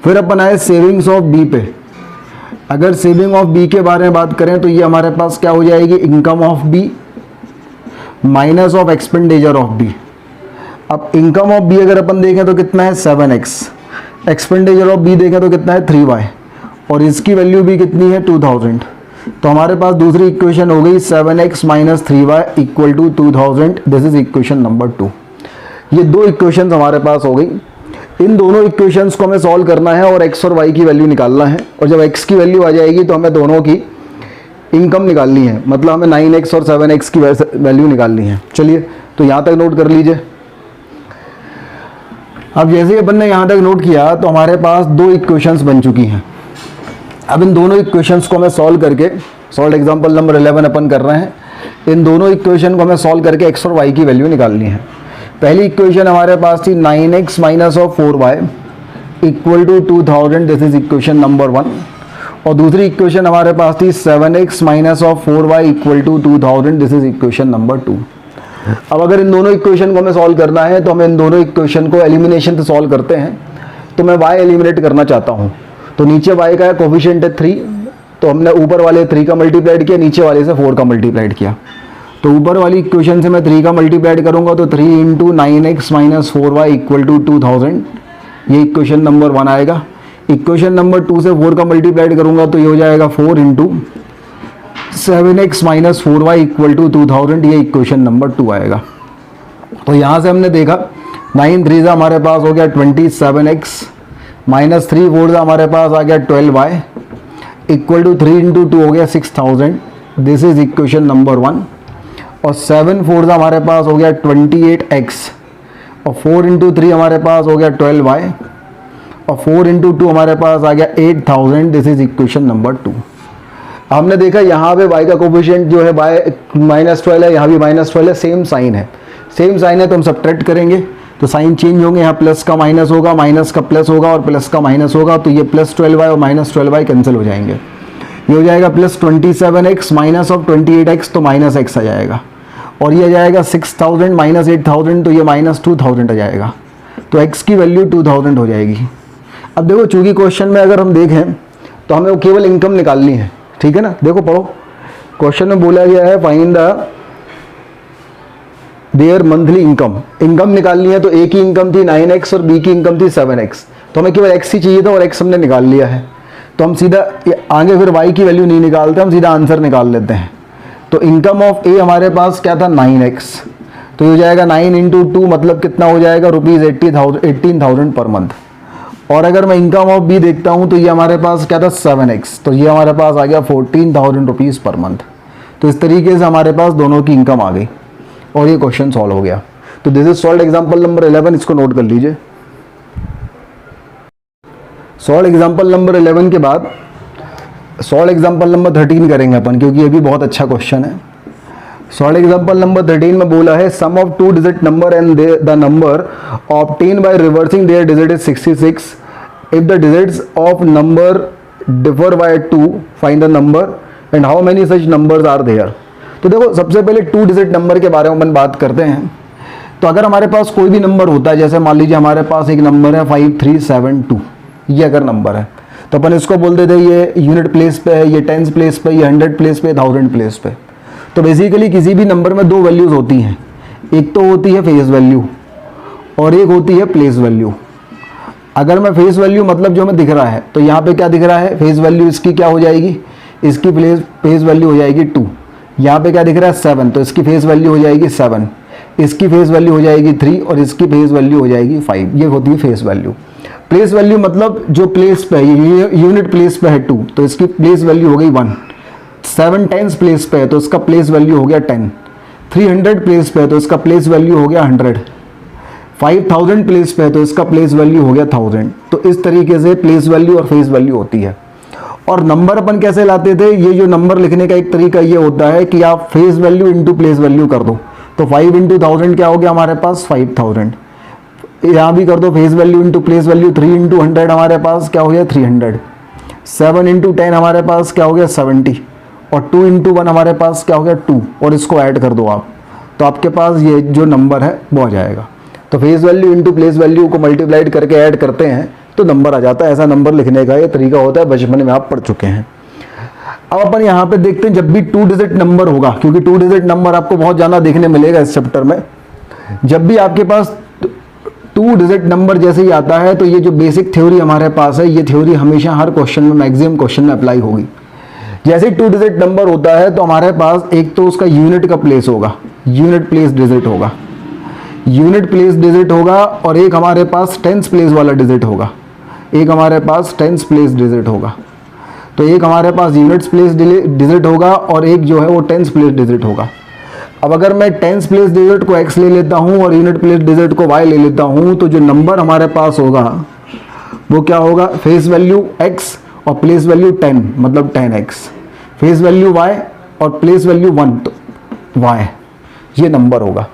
फिर अपन आए सेविंग्स ऑफ बी पे। अगर सेविंग ऑफ बी के बारे में बात करें तो ये हमारे पास क्या हो जाएगी, income of B minus of expenditure of B. अब इनकम ऑफ बी अगर अपन देखें तो कितना है 7x, एक्सपेंडिचर ऑफ बी देखें तो कितना है 3y और इसकी वैल्यू भी कितनी है 2000। तो हमारे पास दूसरी इक्वेशन हो गई 7x minus 3y equal to 2000। This is equation number 2। ये दो इक्वेशंस हमारे पास हो गई। इन दोनों इक्वेशंस को हमें सॉल्व करना है और x और y की वैल्यू निकालना है और जब x की वैल्यू आ जाएगी तो हमें दोनों की इनकम निकालनी है, मतलब हमें 9x और 7x की वैल्यू निकालनी है। चलिए तो यहाँ तक नोट कर लीजिए। अब जैसे ही अपन ने यहाँ तक नोट किया तो हमारे पास दो इक्वेशंस बन चुकी हैं। अब इन दोनों इक्वेशंस को हमें सॉल्व करके, सॉल्व एग्जांपल नंबर 11 अपन कर रहे हैं, इन दोनों इक्वेशन को हमें सॉल्व करके x और y की वैल्यू निकालनी है। पहली इक्वेशन हमारे पास थी 9x minus of 4y equal to 2000। This is equation number 1। और दूसरी इक्वेशन हमारे पास थी 7x minus of 4y equal to 2000। This is equation number 2। अब अगर इन दोनों इक्वेशन को हमें सॉल्व करना है तो हम इन दोनों इक्वेशन को एलिमिनेशन से सॉल्व करते हैं। तो मैं y एलिमिनेट करना चाहता हूँ। तो नीचे y का कोफिशिएंट है 3, तो हमने ऊपर वाले 3 का मल्टीप्लाइड किया, नीचे वाले से 4 का मल्टीप्लाइड किया। तो ऊपर वाली इक्वेशन से मैं 3 का मल्टीप्लाइड करूंगा तो 3 into 9x minus 4y equal to 2000। ये इक्वेशन नंबर 1 आएगा। इक्वेशन नंबर 2 से 4 का मल्टीप्लाइड करूंगा तो ये हो जाएगा 4 into 7x minus 4y equal to 2000। ये इक्वेशन नंबर 2 आएगा। तो यहाँ से हमने देखा 9 3 से हमारे पास हो गया 27x माइनस 3 4 से हमारे पास आ गया 12y इक्वल टू 3 इंटू 2 हो गया 6000। This is equation number 1। और 7 4 से हमारे पास हो गया 28x और 4 इंटू 3 हमारे पास हो गया 12y और 4 इंटू 2 हमारे पास आ गया 8000। This is equation number 2। हमने देखा यहाँ पे y का कोफिशिएंट जो है माइनस 12 है, यहाँ भी माइनस 12 है, सेम साइन है। सेम साइन है तो हम सब्ट्रैक्ट करेंगे तो साइन चेंज होंगे। यहाँ प्लस का माइनस होगा, माइनस का प्लस होगा और प्लस का माइनस होगा। तो ये प्लस 12y और माइनस 12y कैंसिल हो जाएंगे। ये हो जाएगा plus 27x minus of 28x तो माइनस x आ जाएगा और ये आ जाएगा 6000 माइनस 8000 तो ये माइनस 2000 आ जाएगा। तो x की वैल्यू 2000 हो जाएगी। अब देखो चूंकि क्वेश्चन में अगर हम देखें तो हमें वो केवल इनकम निकालनी है, ठीक है ना। देखो पढ़ो, क्वेश्चन में बोला गया है find the there monthly income. Income निकालनी है तो a की इनकम थी 9x और b की इनकम थी 7x। तो हमें केवल x ही चाहिए था और x हमने निकाल लिया है। तो हम सीधा आगे फिर y की वैल्यू नहीं निकालते, हम सीधा आंसर निकाल लेते हैं। तो इनकम ऑफ a हमारे पास क्या था 9x, तो ये हो जाएगा 9 इंटू 2 मतलब कितना हो जाएगा रुपीज़ 18,000 पर मंथ। और अगर मैं इनकम ऑफ b देखता हूँ तो ये हमारे पास क्या था 7x, तो ये हमारे पास आ गया 14,000 रुपीज़ पर मंथ। तो इस तरीके से हमारे पास दोनों की इनकम आ गई और ये क्वेश्चन सॉल्व हो गया। तो this is solve example number 11, इसको नोट कर लीजिए। सॉल्व एग्जाम्पल नंबर 11 के बाद सॉल्व एग्जाम्पल नंबर 13 करेंगे अपन, क्योंकि ये भी बहुत अच्छा क्वेश्चन है। सॉल्व एग्जाम्पल नंबर 13 में बोला है sum of 2 digit number and the number obtain by reversing their digit is 66। If the digits of number differ by 2 find the number and how many such numbers are there. तो देखो सबसे पहले 2 डिजिट नंबर के बारे में अपन बात करते हैं। तो अगर हमारे पास कोई भी नंबर होता है, जैसे मान लीजिए हमारे पास एक नंबर है 5372, ये अगर नंबर है तो अपन इसको बोल देते ये यूनिट प्लेस पे है, ये टेंस प्लेस पे, ये 100 प्लेस पे, 1000 प्लेस पे। तो बेसिकली किसी भी नंबर में 2 वैल्यूज होती हैं, एक तो होती है फेस वैल्यू और एक होती है प्लेस वैल्यू। अगर मैं फेस वैल्यू मतलब जो हमें दिख रहा है, तो यहाँ पे क्या दिख रहा है फेस वैल्यू, इसकी क्या हो जाएगी, इसकी फेस वैल्यू हो जाएगी 2। यहाँ पे क्या दिख रहा है 7, तो इसकी फेस वैल्यू हो जाएगी 7, इसकी फेस वैल्यू हो जाएगी 3 और इसकी फेस वैल्यू हो जाएगी 5। ये होती है फेस वैल्यू। प्लेस वैल्यू मतलब जो प्लेस पे है, यूनिट प्लेस पे है 2, तो इसकी प्लेस वैल्यू हो गई 1। 7 टेंस प्लेस पे है तो इसका प्लेस वैल्यू हो गया 10। 300 प्लेस पे है तो इसका प्लेस वैल्यू हो गया 100। 5000 प्लेस पे है तो इसका प्लेस वैल्यू हो गया 1000। तो इस तरीके से प्लेस वैल्यू और फेस वैल्यू होती है। और नंबर अपन कैसे लाते थे, ये जो नंबर लिखने का एक तरीका ये होता है कि आप face value into place value कर दो। तो 5 इंटू 1000 क्या हो गया हमारे पास 5000। यहाँ भी कर दो face value into place value, 3 into 100 हमारे पास क्या हो गया 300, 7 इंटू 10 हमारे पास क्या हो गया 70, और 2 इंटू 1 हमारे पास क्या हो गया 2, और इसको ऐड कर दो आप, तो आपके पास ये जो नंबर है वो आ जाएगा। तो face value into place value को मल्टीप्लाइड करके ऐड करते हैं तो नंबर आ जाता है। ऐसा नंबर लिखने का ये तरीका होता है, बचपन में आप पढ़ चुके हैं। अब अपन यहाँ पे देखते हैं, जब भी 2 डिजिट नंबर होगा, क्योंकि 2 डिजिट नंबर आपको बहुत ज़्यादा देखने मिलेगा इस चैप्टर में, जब भी आपके पास 2 डिजिट नंबर जैसे ही आता है तो ये जो बेसिक थ्योरी हमारे पास है, ये थ्योरी हमेशा हर क्वेश्चन में, मैक्सिमम क्वेश्चन में अप्लाई होगी। जैसे 2 डिजिट नंबर होता है तो हमारे पास एक तो उसका यूनिट का प्लेस होगा, यूनिट प्लेस डिजिट होगा, यूनिट प्लेस डिजिट होगा, और एक हमारे पास टेंस प्लेस वाला डिजिट होगा, एक हमारे पास टेंस प्लेस डिजिट होगा। तो एक हमारे पास यूनिट्स प्लेस डिजिट होगा और एक जो है वो टेंस प्लेस डिजिट होगा। अब अगर मैं टेंस प्लेस डिजिट को x ले लेता हूँ और यूनिट प्लेस डिजिट को y ले लेता हूँ, तो जो नंबर हमारे पास होगा वो क्या होगा, फेस वैल्यू x और प्लेस वैल्यू 10, मतलब 10x, फेस वैल्यू y और प्लेस वैल्यू 1, तो y ये नंबर होगा।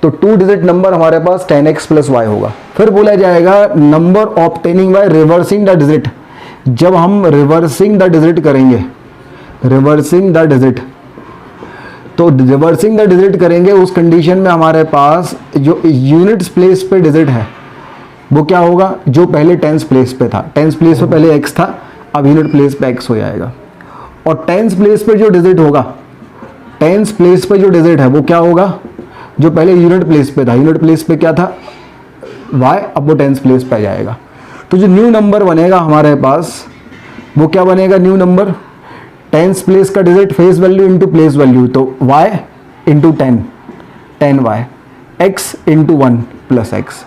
तो 2 डिजिट नंबर हमारे पास 10x प्लस y होगा। फिर बोला जाएगा number obtaining by reversing the digit, जब हम रिवर्सिंग द डिजिट करेंगे, रिवर्सिंग द डिजिट, तो रिवर्सिंग द डिजिट करेंगे उस कंडीशन में हमारे पास जो यूनिट्स प्लेस पे डिजिट है वो क्या होगा, जो पहले टेंस प्लेस पे था, टेंस प्लेस पे पहले x था, अब यूनिट प्लेस पे x हो जाएगा। और टेंस प्लेस पे जो डिजिट होगा, टेंस प्लेस पे जो डिजिट है वो क्या होगा, जो पहले यूनिट प्लेस पे था, यूनिट प्लेस पे क्या था y, अब वो टेंस प्लेस पे आ जाएगा। तो जो न्यू नंबर बनेगा हमारे पास वो क्या बनेगा, न्यू नंबर टेंस प्लेस का digit face value into place value, तो y into 10y, x into 1 plus x।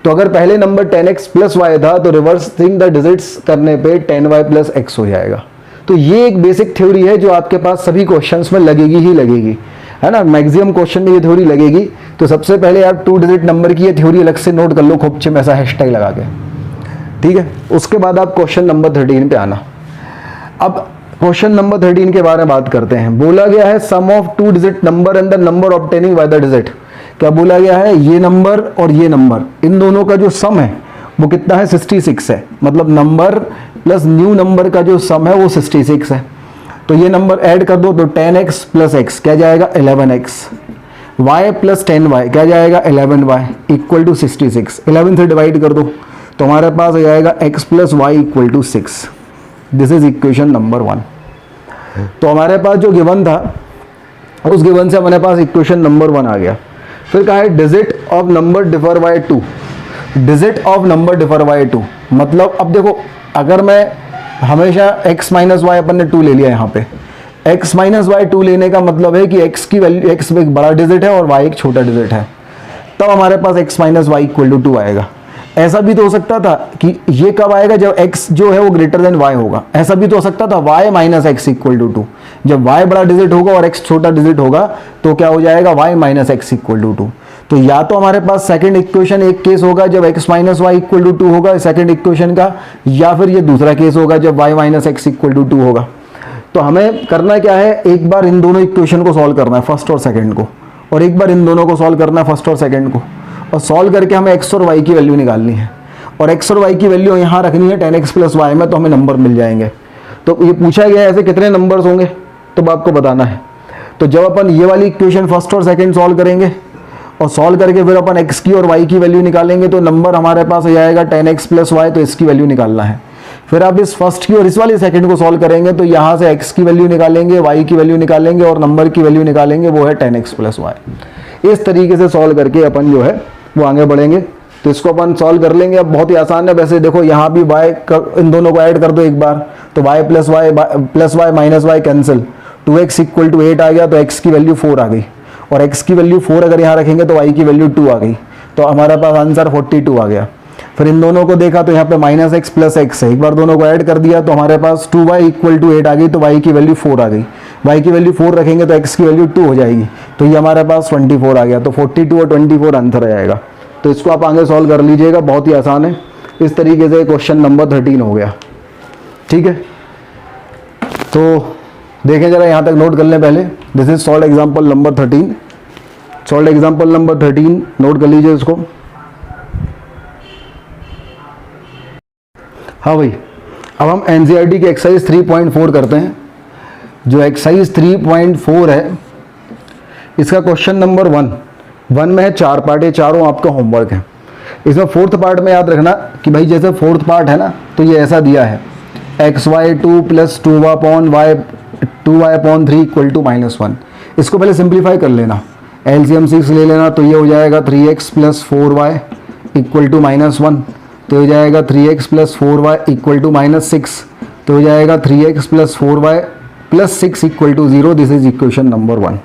तो अगर पहले नंबर 10x प्लस y था तो रिवर्सिंग द डिजिट्स करने पे 10y प्लस x हो जाएगा। तो ये एक बेसिक थ्योरी है जो आपके पास सभी क्वेश्चंस में लगेगी ही लगेगी, है ना, मैक्सिमम क्वेश्चन में ये थ्योरी लगेगी। तो सबसे पहले आप 2 डिजिट नंबर की ये थ्योरी अलग से नोट कर लो खोपचे में ऐसा हैशटैग लगा के, ठीक है। उसके बाद आप क्वेश्चन नंबर 13 पे आना। अब क्वेश्चन नंबर 13 के बारे में बात करते हैं। बोला गया है sum of 2 digit number and the number obtaining by the digit. क्या बोला गया है, ये नंबर और ये नंबर, इन दोनों का जो सम है वो कितना है, 66 है। मतलब नंबर प्लस न्यू नंबर का जो सम है वो 66 है। तो ये नंबर ऐड कर दो तो 10x प्लस x क्या जाएगा 11x, y प्लस 10y क्या जाएगा 11y इक्वल टू 66। 11 से डिवाइड कर दो तो हमारे पास आ जाएगा x plus Y equal to 6। This is equation number 1। तो हमारे पास जो गिवन था उस गिवन से हमारे पास इक्वेशन नंबर 1 आ गया। फिर कहा है digit of number differ by 2, digit of number differ by 2। मतलब अब देखो, अगर मैं हमेशा x माइनस वाई अपन ने 2 ले लिया, यहाँ पे x माइनस वाई 2 लेने का मतलब है कि x की वैल्यू, x एक बड़ा डिजिट है और y एक छोटा डिजिट है, तब हमारे पास x minus Y equal to 2 आएगा। ऐसा भी तो हो सकता था कि ये कब आएगा, जब x जो है वो ग्रेटर देन y होगा। ऐसा भी तो हो सकता था y minus X equal to 2, जब y बड़ा डिजिट होगा और x छोटा डिजिट होगा तो क्या हो जाएगा y minus X equal to 2। तो या तो हमारे पास सेकंड इक्वेशन एक केस होगा जब x minus Y equal to 2 होगा सेकंड इक्वेशन का, या फिर ये दूसरा केस होगा जब y minus X equal to 2 होगा। तो हमें करना क्या है, एक बार इन दोनों इक्वेशन को सॉल्व करना है, फर्स्ट और सेकंड को, और एक बार इन दोनों को सॉल्व करना है, फर्स्ट और सेकंड को, और सॉल्व करके हमें x और y की वैल्यू निकालनी है। और x और y की वैल्यू यहाँ रखनी है 10x प्लस वाई में, तो हमें नंबर मिल जाएंगे। तो ये पूछा गया है ऐसे कितने नंबर्स होंगे, तो आपको बताना है। तो जब अपन ये वाली इक्वेशन फर्स्ट और सेकंड सॉल्व करेंगे और सॉल्व करके फिर अपन x की और y की वैल्यू निकालेंगे, तो नंबर हमारे पास आ जाएगा 10x प्लस वाई, तो इसकी वैल्यू निकालना है। फिर आप इस फर्स्ट की और इस वाली सेकंड को सॉल्व करेंगे तो यहाँ से x की वैल्यू निकालेंगे, y की वैल्यू निकालेंगे और नंबर की वैल्यू निकालेंगे, वो है 10x प्लस वाई। इस तरीके से सॉल्व करके अपन जो है वो आगे बढ़ेंगे। तो इसको अपन सॉल्व कर लेंगे। अब बहुत ही आसान है वैसे, देखो यहाँ भी y इन दोनों को ऐड कर दो एक बार, तो y plus Y minus Y cancel, 2x equal to 8 आ गया, तो x की वैल्यू 4 आ गई, और x की वैल्यू 4 अगर यहाँ रखेंगे तो y की वैल्यू 2 आ गई, तो हमारे पास आंसर 42 आ गया। फिर इन दोनों को देखा तो यहाँ पे माइनस एक्स प्लस एक्स है, एक बार दोनों को ऐड कर दिया तो हमारे पास 2y इक्वल टू 8 आ गई, तो y की वैल्यू 4 आ गई, y की वैल्यू 4 रखेंगे तो x की वैल्यू 2 हो जाएगी, तो ये हमारे पास 24 आ गया। तो 42 और 24 आंसर आ जाएगा। तो इसको आप आगे सॉल्व कर लीजिएगा, बहुत ही आसान है। इस तरीके से क्वेश्चन नंबर 13 हो गया, ठीक है। तो देखें जरा, यहाँ तक नोट कर लें पहले। This is solve example number 13, solve example number 13 note कर लीजिए इसको। हाँ भाई, अब हम एनसीईआरटी की एक्सरसाइज 3.4 करते हैं। जो एक्सरसाइज 3.4 है इसका क्वेश्चन नंबर 1 में है 4 पार्ट, ये चारों आपका होमवर्क है। इसमें फोर्थ पार्ट में याद रखना कि भाई जैसे फोर्थ पार्ट है ना, तो ये ऐसा दिया है xy2 plus 2y/3 equal to -1। इसको पहले सिंप्लीफाई कर लेना, एलसीएम 6 ले लेना, तो ये हो जाएगा 3x plus 4y equal to -1, तो हो जाएगा 3x plus 4y equal to -6, तो हो जाएगा 3x plus 4y plus 6 equal to 0। This is equation number 1।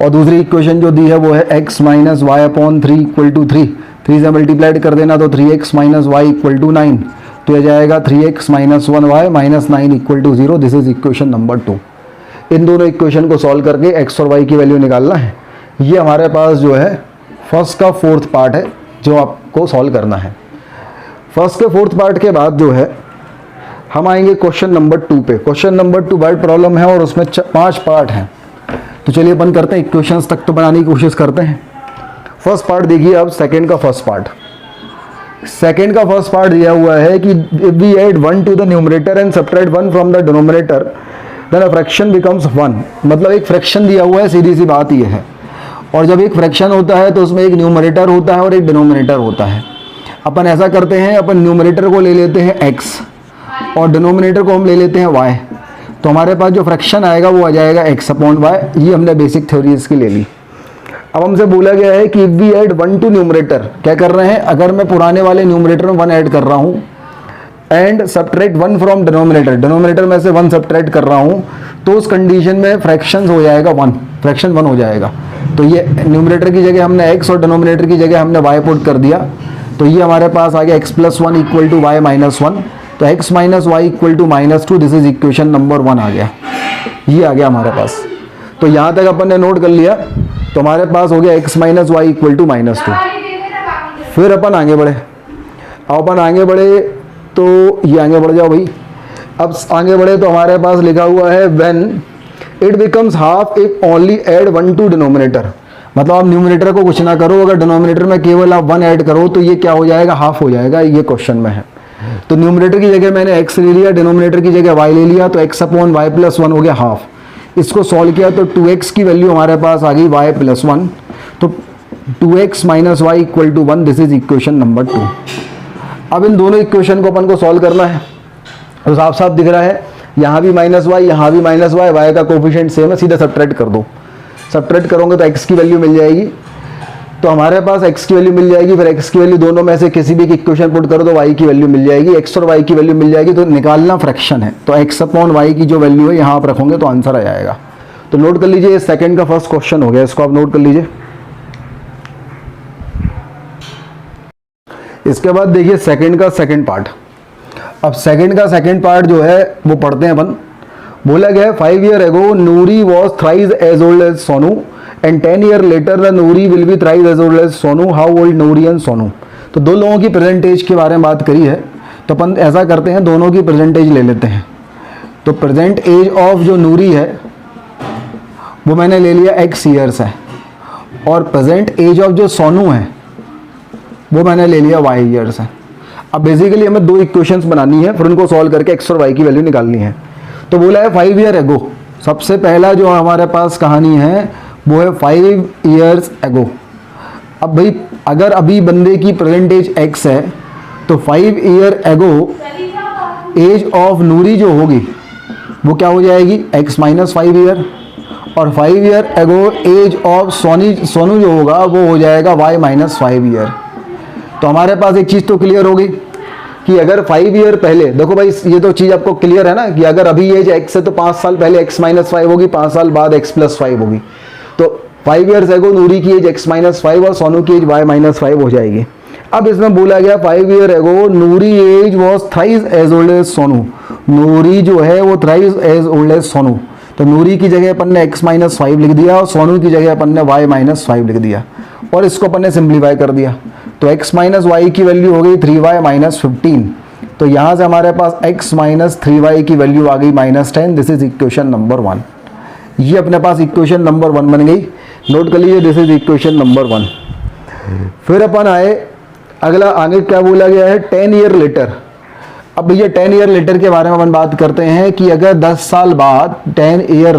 और दूसरी इक्वेशन जो दी है वो है x minus Y upon 3 equal to 3 से मल्टीप्लाइड कर देना, तो 3x minus Y equal to 9, तो यह जाएगा 3x minus 1y minus 9 equal to 0। This is equation number 2। इन दोनों इक्वेशन को सॉल्व करके x और y की वैल्यू निकालना है। ये हमारे पास जो है फर्स्ट का फोर्थ पार्ट है जो आपको सॉल्व करना है। फर्स्ट के फोर्थ पार्ट के बाद जो है हम आएंगे क्वेश्चन नंबर 2 पे। क्वेश्चन नंबर 2 वर्ड प्रॉब्लम है और उसमें 5 पार्ट हैं। तो चलिए अपन करते हैं, इक्वेशंस तक तो बनाने की कोशिश करते हैं। फर्स्ट पार्ट देखिए अब, सेकंड का फर्स्ट पार्ट। सेकंड का फर्स्ट पार्ट दिया हुआ है कि if we add 1 to the numerator and subtract 1 from the denominator then a fraction becomes 1। मतलब एक फ्रैक्शन दिया हुआ है, सीधी सी बात ये है। और जब एक फ्रैक्शन होता है तो उसमें एक न्यूमरेटर होता है और एक डिनोमिनेटर होता है। अपन ऐसा करते हैं, अपन न्यूमरेटर को ले लेते हैं x और डिनोमिनेटर को हम ले लेते हैं y। तो हमारे पास जो फ्रैक्शन आएगा वो आ जाएगा x अपॉन y। ये हमने बेसिक थ्योरी इसकी ले ली। अब हमसे बोला गया है कि if we add 1 to numerator, क्या कर रहे हैं, अगर मैं पुराने वाले न्यूमरेटर में 1 ऐड कर रहा हूँ and subtract 1 from denominator, denominator में से 1 सब्ट्रैक्ट कर रहा हूँ, तो उस कंडीशन में फ्रैक्शन हो जाएगा 1, फ्रैक्शन 1 हो जाएगा। तो ये न्यूमरेटर की जगह हमने x और डिनोमिनेटर की जगह हमने y पुट कर दिया, तो ये हमारे पास आ गया x plus 1 equal to y minus 1। तो x minus Y equal to -2, this is equation number 1 आ गया। ये आ गया हमारे पास। तो यहाँ तक अपन ने नोट कर लिया, तो हमारे पास हो गया x minus Y equal to -2। फिर अपन आगे बढ़े। अब अपन आगे बढ़े तो ये आगे बढ़ जाओ भाई। अब आगे बढ़े तो हमारे पास लिखा हुआ है when it becomes half if only add 1 to denominator. मतलब आप न्यूमरेटर को कुछ ना करो, अगर डिनोमिनेटर में केवल आप 1 ऐड करो तो ये क्या हो जाएगा, हाफ हो जाएगा। ये क्वेश्चन में है। तो न्यूमरेटर की जगह मैंने x ले लिया, डिनोमिनेटर की जगह y ले लिया, तो x अपॉन वाई प्लस 1 हो गया हाफ। इसको सॉल्व किया तो 2x की वैल्यू हमारे पास आ गई y प्लस 1, तो 2x minus Y equal to 1। This is equation number 2। अब इन दोनों इक्वेशन को अपन को सॉल्व करना है। तो साफ साफ दिख रहा है, यहाँ भी माइनस वाई, यहाँ भी माइनस वाई, वाई का कोफिशिएंट सेम है, सीधा सब्ट्रैक्ट कर दो। सब्ट्रैक्ट करोगे तो x की वैल्यू मिल जाएगी। तो हमारे पास x की वैल्यू मिल जाएगी, फिर x की वैल्यू दोनों में से किसी भी इक्वेशन पुट करो तो y की वैल्यू मिल जाएगी, x और y की वैल्यू मिल जाएगी। तो निकालना फ्रैक्शन है, तो x अपॉन y की जो वैल्यू है यहाँ आप रखोगे तो आंसर आ जाएगा। तो नोट कर लीजिए, सेकंड का फर्स्ट क्वेश्चन हो गया, इसको आप नोट कर लीजिए। इसके बाद देखिए सेकंड का सेकंड पार्ट। अब सेकंड का सेकंड पार्ट जो है वो पढ़ते हैं अपन। बोला गया है 5 years ago Noori was thrice as old as Sonu and 10 years later the Noori will be thrice as old as Sonu, how old Noori and Sonu. तो दो लोगों की प्रेजेंट एज के बारे में बात करी है, तो अपन ऐसा करते हैं, दोनों की प्रेजेंट एज ले लेते हैं। तो प्रेजेंट एज ऑफ जो नूरी है वो मैंने ले लिया x ईयर्स है, और प्रेजेंट एज ऑफ जो सोनू है वो मैंने ले लिया y ईयर्स है। अब बेसिकली हमें दो इक्वेशंस बनानी है, फिर उनको सॉल्व करके x और y की वैल्यू निकालनी है। तो बोला है 5 years ago, सबसे पहला जो हमारे पास कहानी है वो है 5 years ago। अब भाई अगर अभी बंदे की प्रेजेंट एज x है तो 5 years ago एज ऑफ नूरी जो होगी वो क्या हो जाएगी, x माइनस 5 year, और 5 years ago age of Sonu जो होगा वो हो जाएगा y माइनस 5 year। तो हमारे पास एक चीज़ तो क्लियर होगी कि अगर 5 year पहले, देखो भाई ये तो चीज़ आपको क्लियर है ना कि अगर अभी एज x है तो 5 साल पहले x माइनस 5 होगी, 5 साल बाद x प्लस 5 होगी। तो 5 years ago नूरी की एज x माइनस 5 और सोनू की एज y माइनस 5 हो जाएगी। अब इसमें बोला गया 5 years ago Noori age was thrice as old as Sonu, Noori जो है वो thrice as old as Sonu. तो नूरी की जगह अपन ने x माइनस 5 लिख दिया और सोनू की जगह अपन ने y माइनस 5 लिख दिया, और इसको अपन ने सिंप्लीफाई कर दिया। तो x माइनस वाई की वैल्यू हो गई 3y माइनस 15। तो यहाँ से हमारे पास x माइनस 3y की वैल्यू आ गई -10। This is equation number 1। ये अपने पास इक्वेशन नंबर 1 बन गई, नोट कर लीजिए, दिस इज इक्वेशन नंबर 1। फिर अपन आए, अगला आगे क्या बोला गया है, 10 years later। अब भैया 10 ईयर लेटर के बारे में अपन बात करते हैं कि अगर 10 साल बाद 10 ईयर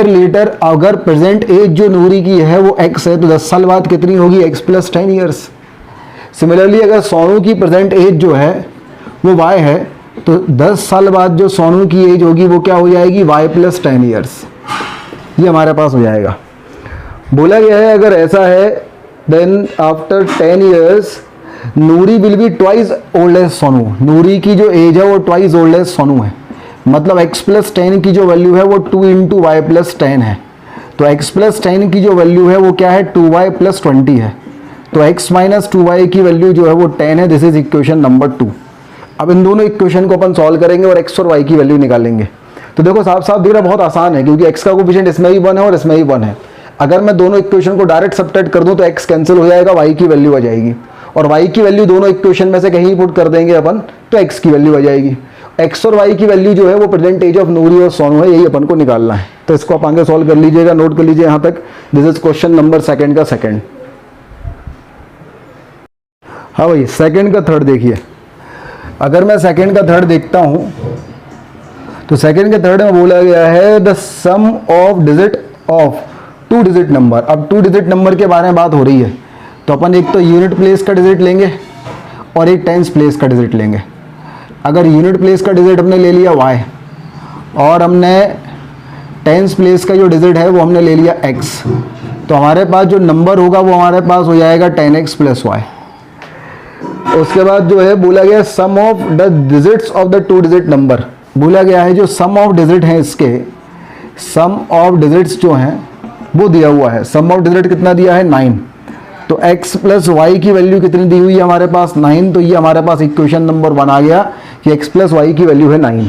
लेटर अगर प्रेजेंट एज जो नूरी की है वो x है, तो 10 साल बाद कितनी होगी, x प्लस 10 ईयर्स। सिमिलरली अगर सोनू की प्रेजेंट एज जो है वो y है, तो 10 साल बाद जो सोनू की एज होगी वो क्या हो जाएगी, y प्लस 10 ईयर्स। ये हमारे पास हो जाएगा। बोला गया है अगर ऐसा है then after 10 years Noori will be twice old as Sonu. Noori की जो एज है वो ट्वाइस ओल्ड एज सोनू है, मतलब x प्लस 10 की जो वैल्यू है वो 2 इंटू वाई प्लस 10 है। तो x प्लस 10 की जो वैल्यू है वो क्या है, 2y प्लस 20 है। तो x माइनस 2y की वैल्यू जो है वो 10 है। This is equation number 2। अब इन दोनों इक्वेशन को अपन सॉल्व करेंगे और x और y की वैल्यू निकालेंगे। तो देखो साफ साफ दिख रहा, बहुत आसान है, क्योंकि x का कोफिशिएंट इसमें भी 1 है और इसमें भी 1 है। अगर मैं दोनों इक्वेशन को डायरेक्ट सब्ट्रैक्ट कर दूं तो x कैंसिल हो जाएगा, y की वैल्यू आ जाएगी, और y की वैल्यू दोनों इक्वेशन में से कहीं पुट कर देंगे अपन तो x की वैल्यू आ जाएगी। x और y की वैल्यू जो है वो प्रेजेंट एज ऑफ नूरी और सोनू है, यही अपन को निकालना है। तो इसको आप आगे सॉल्व कर लीजिएगा, नोट कर लीजिए यहाँ तक। This is question number second का सेकंड। हाँ भाई, सेकंड का थर्ड देखिए। अगर मैं सेकंड का थर्ड देखता हूं तो सेकंड के थर्ड में बोला गया है the sum of digit of 2 digit number. अब 2 डिजिट नंबर के बारे में बात हो रही है, तो अपन एक तो यूनिट प्लेस का डिजिट लेंगे और एक टेंस प्लेस का डिजिट लेंगे। अगर यूनिट प्लेस का डिजिट हमने ले लिया y और हमने टेंस प्लेस का जो डिजिट है वो हमने ले लिया x, तो हमारे पास जो नंबर होगा वो हमारे पास हो जाएगा 10x प्लस y। उसके बाद जो है बोला गया sum of the digits of the 2 digit number. बोला गया है जो सम ऑफ डिजिट हैं इसके, सम ऑफ डिजिट्स जो हैं वो दिया हुआ है। सम ऑफ डिजिट कितना दिया है, 9। तो x प्लस वाई की वैल्यू कितनी दी हुई है हमारे पास, 9। तो ये हमारे पास इक्वेशन नंबर 1 आ गया कि x प्लस वाई की वैल्यू है 9।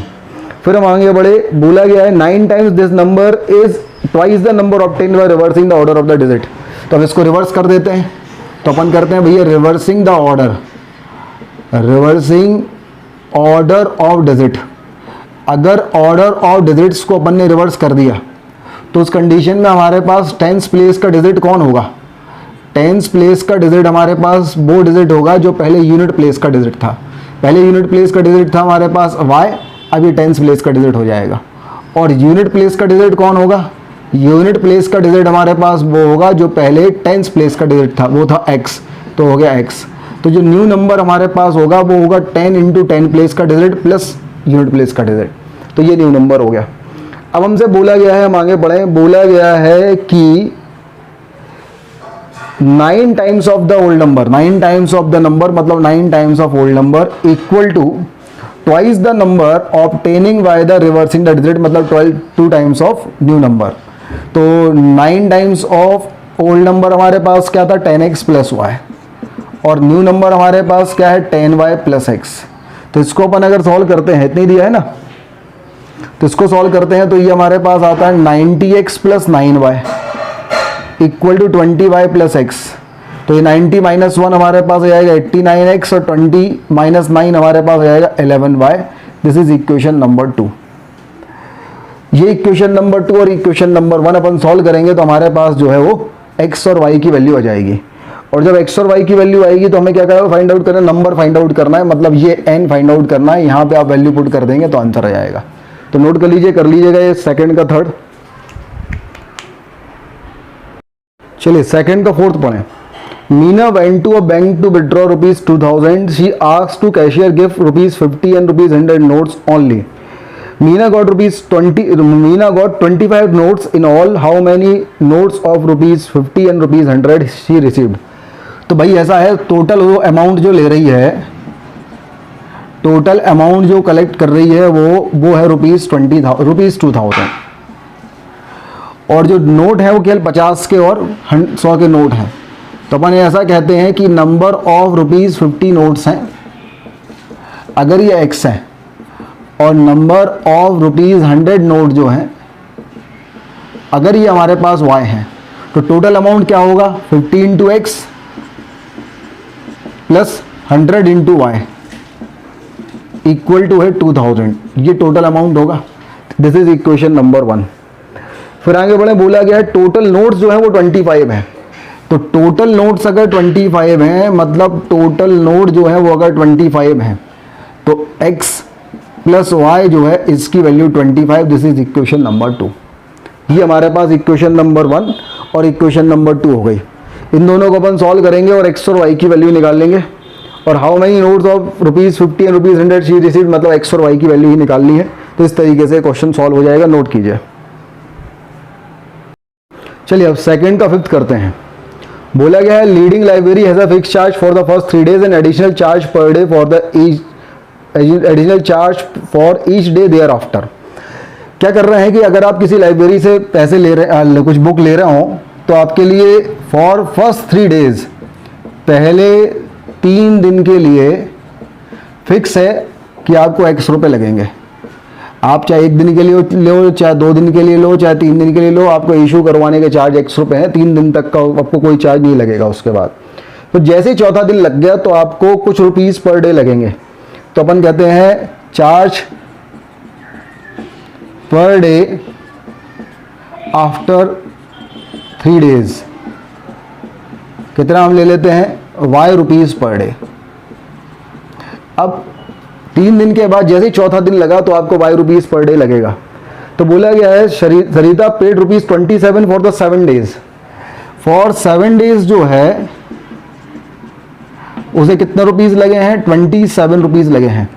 फिर हम आगे बढ़े, बोला गया है 9 times this number is twice the number obtained by reversing the order of the digit. तो अब इसको रिवर्स कर देते हैं। तो अपन करते हैं भैया reversing the order, reversing order of digit. अगर ऑर्डर ऑफ डिजिट्स को अपन ने रिवर्स कर दिया तो उस कंडीशन में हमारे पास टेंस प्लेस का डिजिट कौन होगा, टेंस प्लेस का डिजिट हमारे पास वो डिजिट होगा जो पहले यूनिट प्लेस का डिजिट था। पहले यूनिट प्लेस का डिजिट था हमारे पास y, अब ये टेंस प्लेस का डिजिट हो जाएगा। और यूनिट प्लेस का डिजिट कौन होगा, यूनिट प्लेस का डिजिट हमारे पास वो होगा जो पहले टेंस प्लेस का डिजिट था, वो था x, तो हो गया x। तो जो न्यू नंबर हमारे पास होगा वो होगा 10 इंटू 10 प्लेस का डिजिट प्लस यूनिट प्लेस का डिजिट। तो ये न्यू नंबर हो गया। अब हमसे बोला गया है, हम आगे बढ़े, बोला गया है कि 9 times of the old number, 9 times of the number मतलब 9 times of old number equal to twice the number obtaining by the reversing the digit, मतलब 2 टाइम्स ऑफ न्यू नंबर। तो 9 टाइम्स ऑफ ओल्ड नंबर हमारे पास क्या था, 10x प्लस y, और न्यू नंबर हमारे पास क्या है, 10y प्लस x। तो इसको अपन अगर सॉल्व करते हैं, इतनी दिया है ना, तो इसको सॉल्व करते हैं तो ये हमारे पास आता है 90x plus 9y equal to 20y plus x। तो ये 90 माइनस 1 हमारे पास आ जाएगा 89x और 20 माइनस 9 हमारे पास आ जाएगा 11y। This is equation number 2। ये इक्वेशन नंबर 2 और इक्वेशन नंबर 1 अपन सॉल्व करेंगे तो हमारे पास जो है वो x और y की वैल्यू आ जाएगी। और जब x और y की वैल्यू आएगी तो हमें क्या करना है, फाइंड आउट करना है, नंबर फाइंड आउट करना है, मतलब ये n फाइंड आउट करना है। यहाँ पे आप वैल्यू पुट कर देंगे तो आंसर आ जाएगा। तो नोट कर लीजिए, कर लीजिएगा ये सेकंड का थर्ड। चलिए सेकंड का फोर्थ पढ़ें। Meena went to a bank to withdraw ₹2000. She asked to cashier give ₹50 and ₹100 notes only. Meena got $25 notes in all. How many notes of ₹50 and ₹100 she received? तो भाई ऐसा है, टोटल वो अमाउंट जो ले रही है, टोटल अमाउंट जो कलेक्ट कर रही है वो है ₹2000, और जो नोट है वो केवल 50 के और 100 के नोट हैं। तो अपन ऐसा कहते हैं कि नंबर ऑफ ₹50 नोट्स हैं अगर ये x है, और नंबर ऑफ ₹100 नोट जो हैं अगर ये हमारे पास y है, तो टोटल अमाउंट क्या होगा, 50 into x plus 100 into Y equal to है 2000। ये टोटल अमाउंट होगा। This is equation number 1। फिर आगे बढ़े, बोला गया है टोटल नोट्स जो है वो 25 है। तो टोटल नोट्स अगर 25 हैं, मतलब टोटल नोट जो है वो अगर 25 हैं, तो x प्लस वाई जो है इसकी value 25, this is equation number 2। ये हमारे पास इक्वेशन नंबर 1 और इक्वेशन नंबर 2 हो गई। इन दोनों को अपन सॉल्व करेंगे और x और y की वैल्यू निकाल लेंगे। और how many notes of ₹50 and ₹100 she received, मतलब x और y की वैल्यू ही निकालनी है। तो इस तरीके से क्वेश्चन सॉल्व हो जाएगा, नोट कीजिए। चलिए अब सेकंड का फिफ्थ करते हैं। बोला गया है leading library has a fix charge for the first 3 days and additional charge per day for the additional charge for each day thereafter. क्या कर रहे हैं कि अगर आप किसी लाइब्रेरी से पैसे ले रहे कुछ बुक ले रहे हो तो आपके लिए फॉर फर्स्ट 3 days, पहले 3 दिन के लिए फिक्स है कि आपको x रुपये लगेंगे। आप चाहे 1 दिन के लिए लो, चाहे 2 दिन के लिए लो, चाहे 3 दिन के लिए लो, आपको इशू करवाने के चार्ज x रुपये हैं। 3 दिन तक का आपको कोई चार्ज नहीं लगेगा। उसके बाद तो जैसे ही चौथा दिन लग गया तो आपको कुछ रुपीस पर डे लगेंगे। तो अपन कहते हैं charge per day after 3 days कितना हम ले लेते हैं y रुपीस पर डे। अब 3 दिन के बाद जैसे ही चौथा दिन लगा तो आपको y रुपीस पर डे लगेगा। तो बोला गया है Sarita paid ₹27 for the 7 days। For 7 days जो है उसे कितने रुपीस लगे हैं, 27 रुपीस लगे हैं।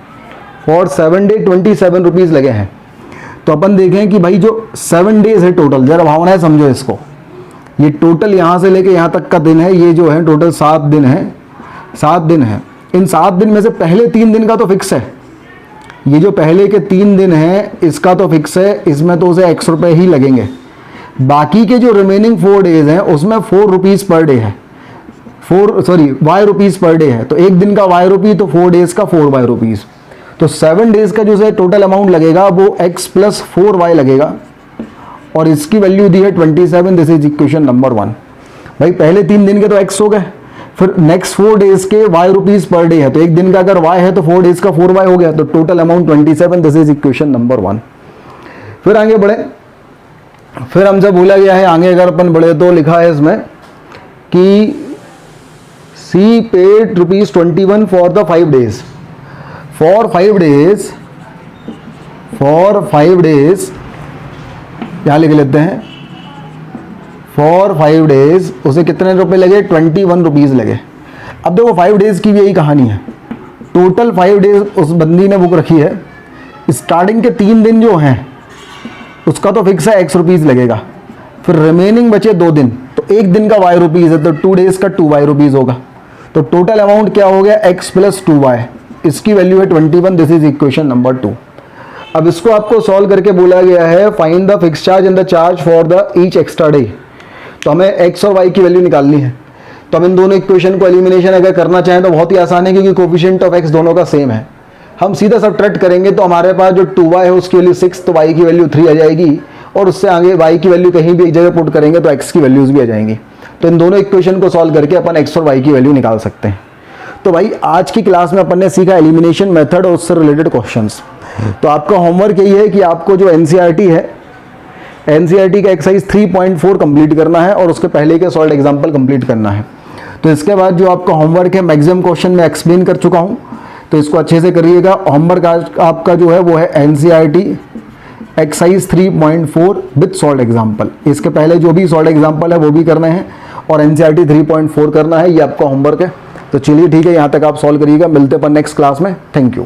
फॉर 7 day 27 रुपीस लगे हैं। तो अपन देखें कि भाई जो 7 days है टोटल, जरा भावना है समझो इसको, ये टोटल यहाँ से लेके यहाँ तक का दिन है, ये जो है टोटल 7 दिन है। 7 दिन है। इन 7 दिन में से पहले 3 दिन का तो फिक्स है। ये जो पहले के 3 दिन है इसका तो फिक्स है, इसमें तो उसे x रुपये ही लगेंगे। बाकी के जो रिमेनिंग 4 days हैं उसमें 4 रुपीस पर डे है, y रुपीस पर डे है। तो 1 दिन का y रुपी, तो 4 days का 4y रुपीस। तो 7 days का जो है टोटल अमाउंट लगेगा वो x प्लस 4y लगेगा और इसकी वैल्यू दी है 27, दिस इज इक्वेशन नंबर 1। भाई पहले 3 दिन के तो x हो गए, फिर नेक्स्ट 4 days के y रुपीस पर डे है। तो 1 दिन का अगर y है तो 4 days का 4y हो गया। तो total amount 27, this is equation number 1। फिर आगे बढ़े, फिर हमसे बोला गया है आगे अगर अपन बढ़े तो लिखा है इसमें कि C paid ₹21 for the 5 days। For 5 days क्या लिख लेते हैं, फॉर 5 days उसे कितने रुपए लगे, 21 रुपीस लगे। अब देखो 5 days की भी यही कहानी है। टोटल 5 days उस बंदी ने बुक रखी है। स्टार्टिंग के 3 दिन जो हैं उसका तो फिक्स है x रुपीस लगेगा। फिर रिमेनिंग बचे 2 दिन, तो 1 दिन का y रुपीस है, तो 2 days का 2y रुपीस होगा। तो टोटल अमाउंट क्या हो गया, x प्लस 2y। इसकी वैल्यू है 21, दिस इज इक्वेशन नंबर 2। अब इसको आपको सॉल्व करके बोला गया है find the fix charge and the charge for the each extra day. तो हमें x और y की वैल्यू निकालनी है। तो हम इन दोनों इक्वेशन को एलिमिनेशन अगर करना चाहें तो बहुत ही आसान है, क्योंकि कोफिशिएंट ऑफ x दोनों का सेम है। हम सीधा सब्ट्रैक्ट करेंगे तो हमारे पास जो 2y है उसकी वैल्यू 6, तो y की वैल्यू 3 आ जाएगी, और उससे आगे y की वैल्यू कहीं भी एक जगह पुट करेंगे तो x की वैल्यूज भी आ जाएंगी। तो इन दोनों इक्वेशन को सॉल्व करके अपन x और y की वैल्यू निकाल सकते हैं। तो भाई आज की क्लास में अपन ने सीखा एलिमिनेशन मेथड और उससे रिलेटेड क्वेश्चंस। तो आपका होमवर्क यही है कि आपको जो एनसीईआरटी है, एनसीईआरटी का एक्सरसाइज 3.4 कंप्लीट करना है और उसके पहले के सॉल्व एग्जाम्पल कंप्लीट करना है। तो इसके बाद जो आपका होमवर्क है मैक्सिमम क्वेश्चन में एक्सप्लेन कर चुका हूँ, तो इसको अच्छे से करिएगा। होमवर्क आज आपका जो है वो है NCERT exercise 3.4 with solve example. इसके पहले जो भी सॉल्व एग्जाम्पल है वो भी करने हैं और एनसीईआरटी 3.4 करना है, ये आपका होमवर्क है। तो चलिए ठीक है, यहाँ तक आप सॉल्व करिएगा। मिलते हैं अपन नेक्स्ट क्लास में। Thank you.